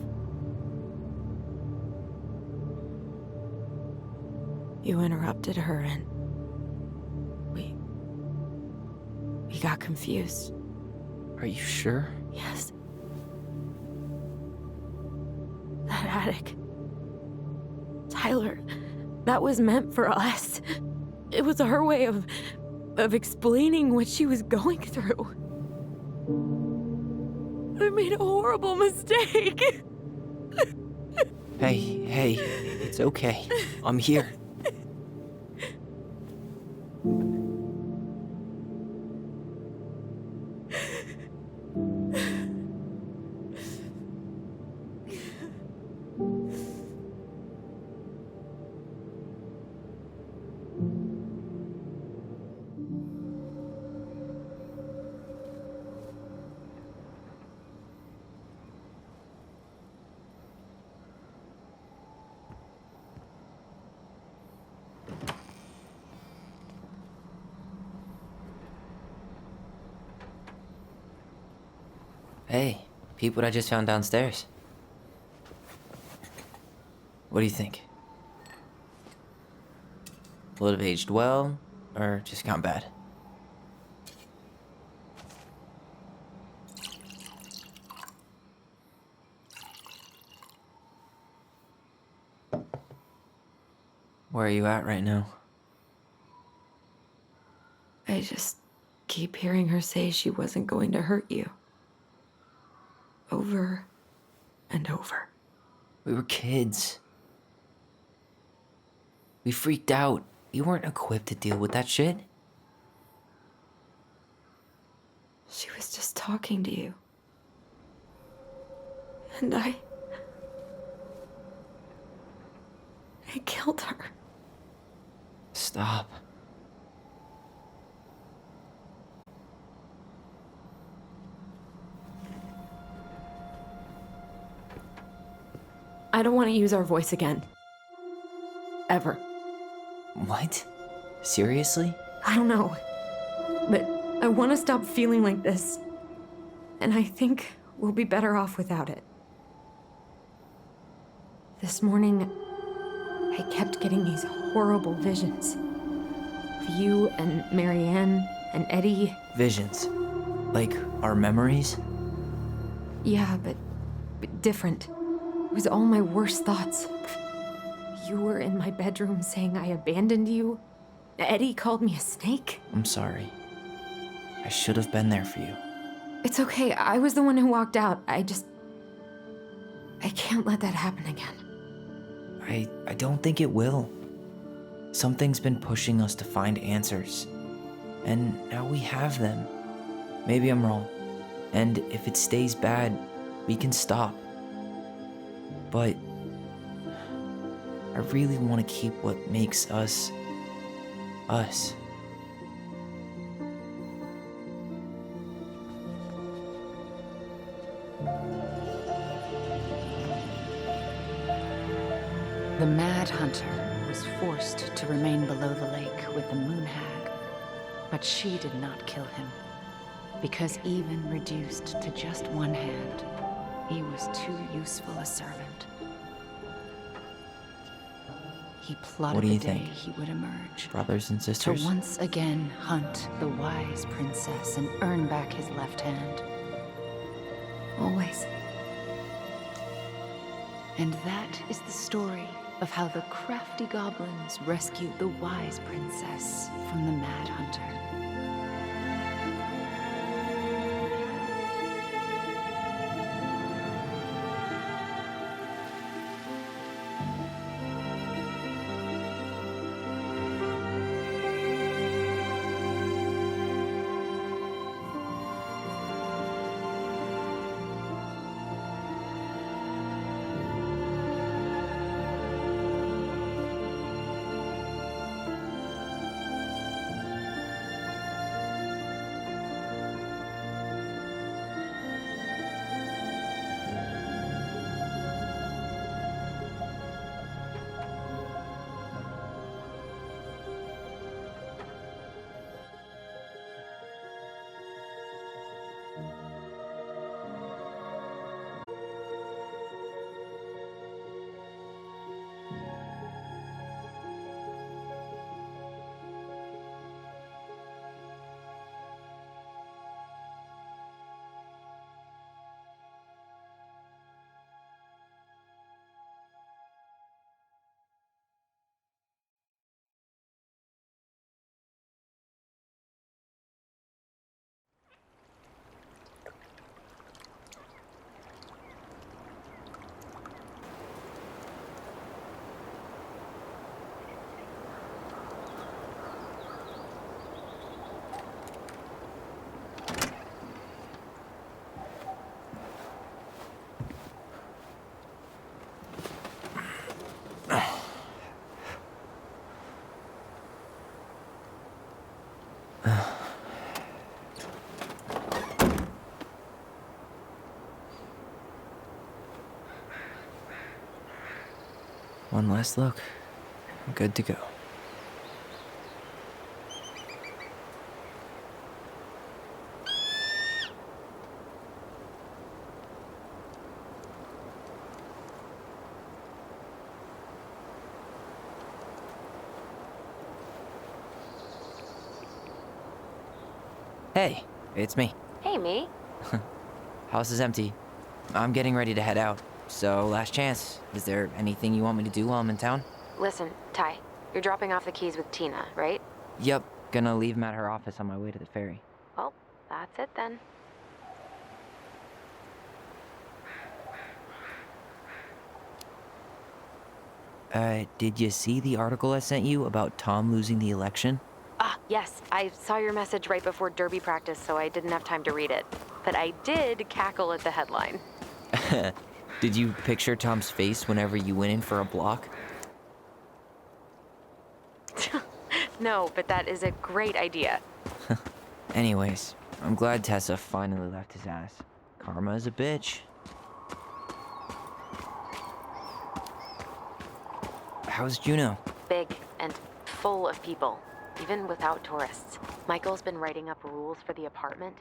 You interrupted her and we got confused. Are you sure? Yes. That attic. Tyler, that was meant for us. It was her way of explaining what she was going through. I made a horrible mistake. Hey, it's okay. I'm here. Hey, peep what I just found downstairs. What do you think? Will it have aged well, or just gone bad? Where are you at right now? I just keep hearing her say she wasn't going to hurt you. Over and over. We were kids. We freaked out. You weren't equipped to deal with that shit. She was just talking to you. And I killed her. Stop. I don't want to use our voice again. Ever. What? Seriously? I don't know. But I want to stop feeling like this. And I think we'll be better off without it. This morning, I kept getting these horrible visions of you and Marianne and Eddie... Visions. Like our memories? Yeah, but different. It was all my worst thoughts. You were in my bedroom saying I abandoned you. Eddie called me a snake. I'm sorry. I should have been there for you. It's okay, I was the one who walked out. I can't let that happen again. I don't think it will. Something's been pushing us to find answers. And now we have them. Maybe I'm wrong. And if it stays bad, we can stop. But I really want to keep what makes us, us. The Mad Hunter was forced to remain below the lake with the Moon Hag, but she did not kill him, because even reduced to just one hand, he was too useful a servant. He plotted What do you the day think? he would emerge. Brothers and sisters? To once again hunt the wise princess and earn back his left hand. Always. And that is the story of how the crafty goblins rescued the wise princess from the Mad Hunter. One last look. I'm good to go. Hey, it's me. Hey, me. House is empty. I'm getting ready to head out. So, last chance. Is there anything you want me to do while I'm in town? Listen, Ty, you're dropping off the keys with Tina, right? Yep, gonna leave them at her office on my way to the ferry. Well, that's it then. Did you see the article I sent you about Tom losing the election? Ah, yes, I saw your message right before derby practice, so I didn't have time to read it. But I did cackle at the headline. Did you picture Tom's face whenever you went in for a block? No, but that is a great idea. Anyways, I'm glad Tessa finally left his ass. Karma is a bitch. How's Juno? Big and full of people, even without tourists. Michael's been writing up rules for the apartment.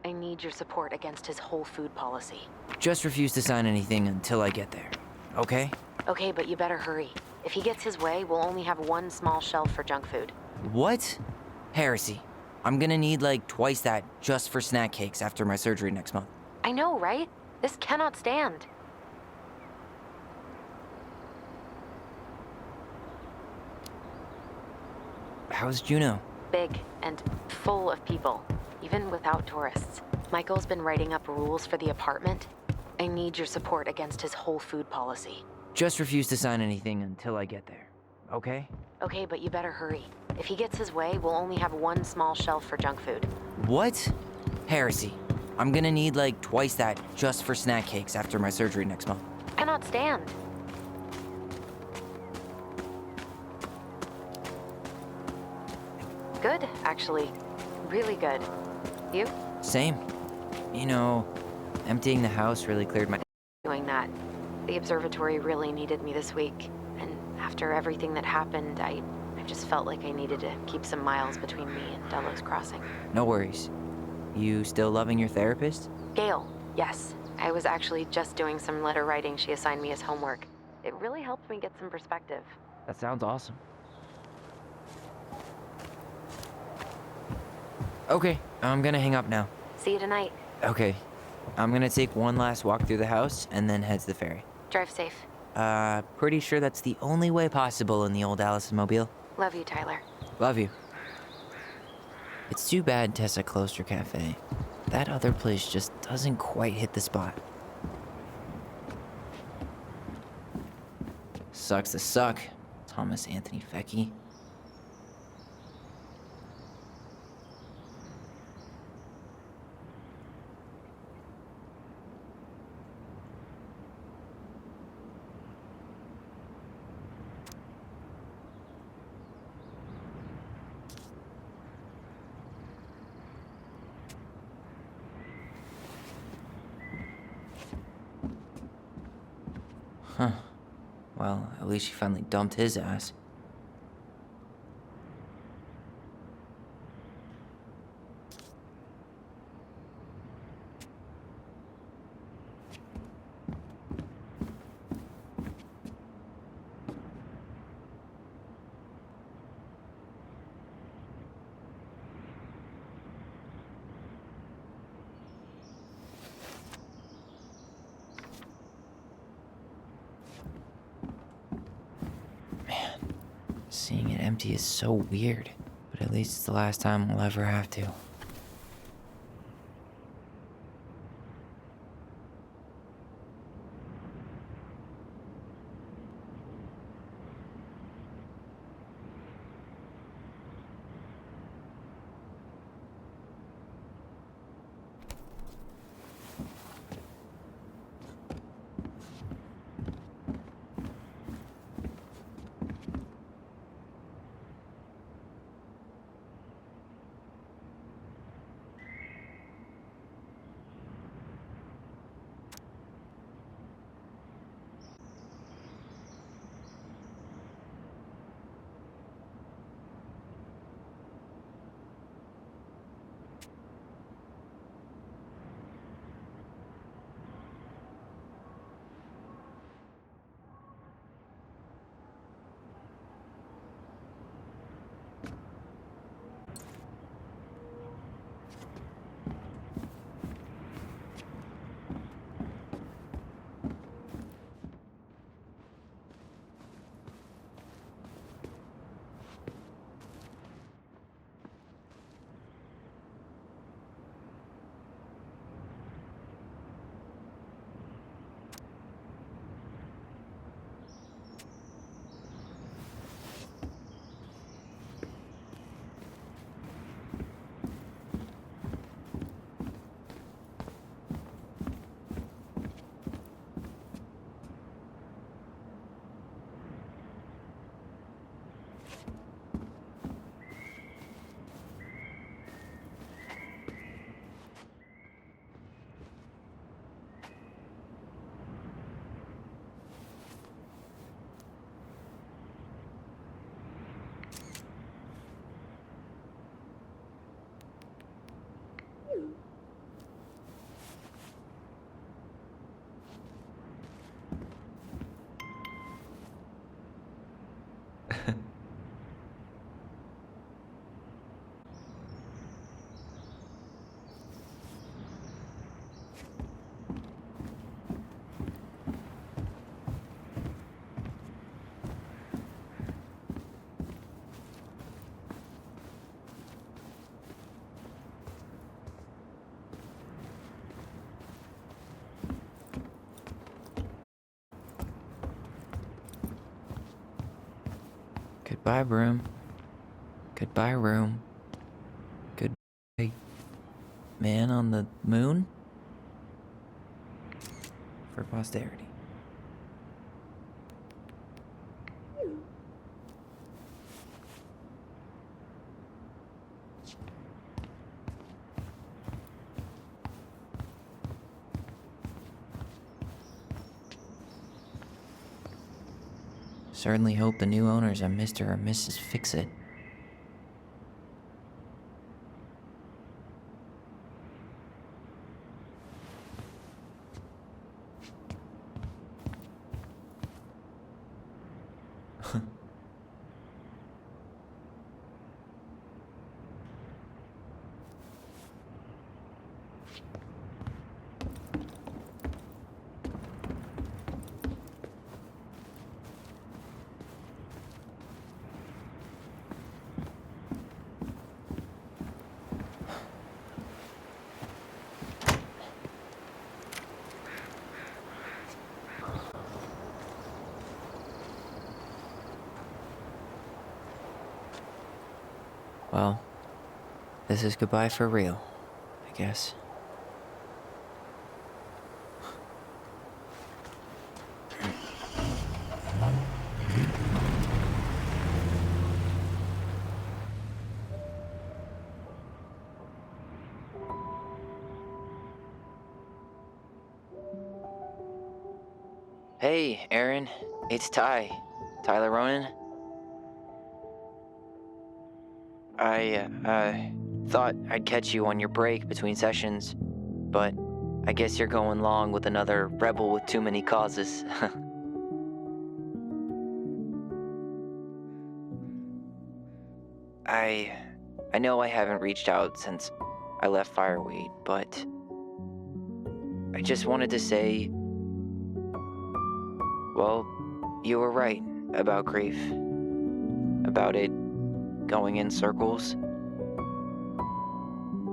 I need your support against his whole food policy. Just refuse to sign anything until I get there, okay? Okay, but you better hurry. If he gets his way, we'll only have one small shelf for junk food. What? Heresy. I'm gonna need like twice that just for snack cakes after my surgery next month. I know, right? This cannot stand. How's Juno? Big and full of people, even without tourists. Michael's been writing up rules for the apartment. I need your support against his whole food policy. Just refuse to sign anything until I get there, okay? Okay, but you better hurry. If he gets his way, we'll only have one small shelf for junk food. What? Heresy. I'm gonna need like twice that just for snack cakes after my surgery next month. Cannot stand. Good, actually. Really good. You? Same. You know, emptying the house really cleared my... Doing that. The observatory really needed me this week. And after everything that happened, I just felt like I needed to keep some miles between me and Delos Crossing. No worries. You still loving your therapist? Gail, yes. I was actually just doing some letter writing she assigned me as homework. It really helped me get some perspective. That sounds awesome. Okay, I'm gonna hang up now. See you tonight. Okay. I'm gonna take one last walk through the house and then head to the ferry. Drive safe. Pretty sure that's the only way possible in the old Allison Mobile. Love you, Tyler. Love you. It's too bad Tessa closed her cafe. That other place just doesn't quite hit the spot. Sucks to suck, Thomas Anthony Fecky. Huh. Well, at least she finally dumped his ass. Seeing it empty is so weird, but at least it's the last time we'll ever have to. Goodbye, room. Goodbye, room. Goodbye, man on the moon. For posterity. Certainly hope the new owners are Mr. or Mrs. Fix-It. Well, this is goodbye for real, I guess. Hey, Aaron, it's Tyler Ronan. I thought I'd catch you on your break between sessions, but I guess you're going long with another rebel with too many causes. I know I haven't reached out since I left Fireweed, but I just wanted to say, well, you were right about grief, about it going in circles.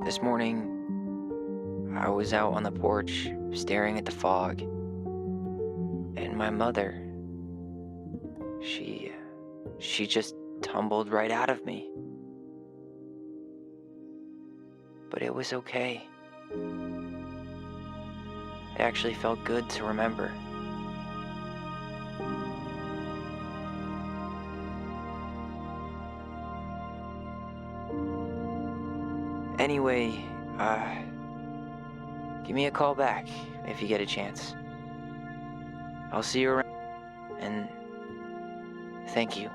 This morning, I was out on the porch staring at the fog, and my mother, she just tumbled right out of me. But it was okay. It actually felt good to remember. Anyway, give me a call back if you get a chance. I'll see you around, and thank you.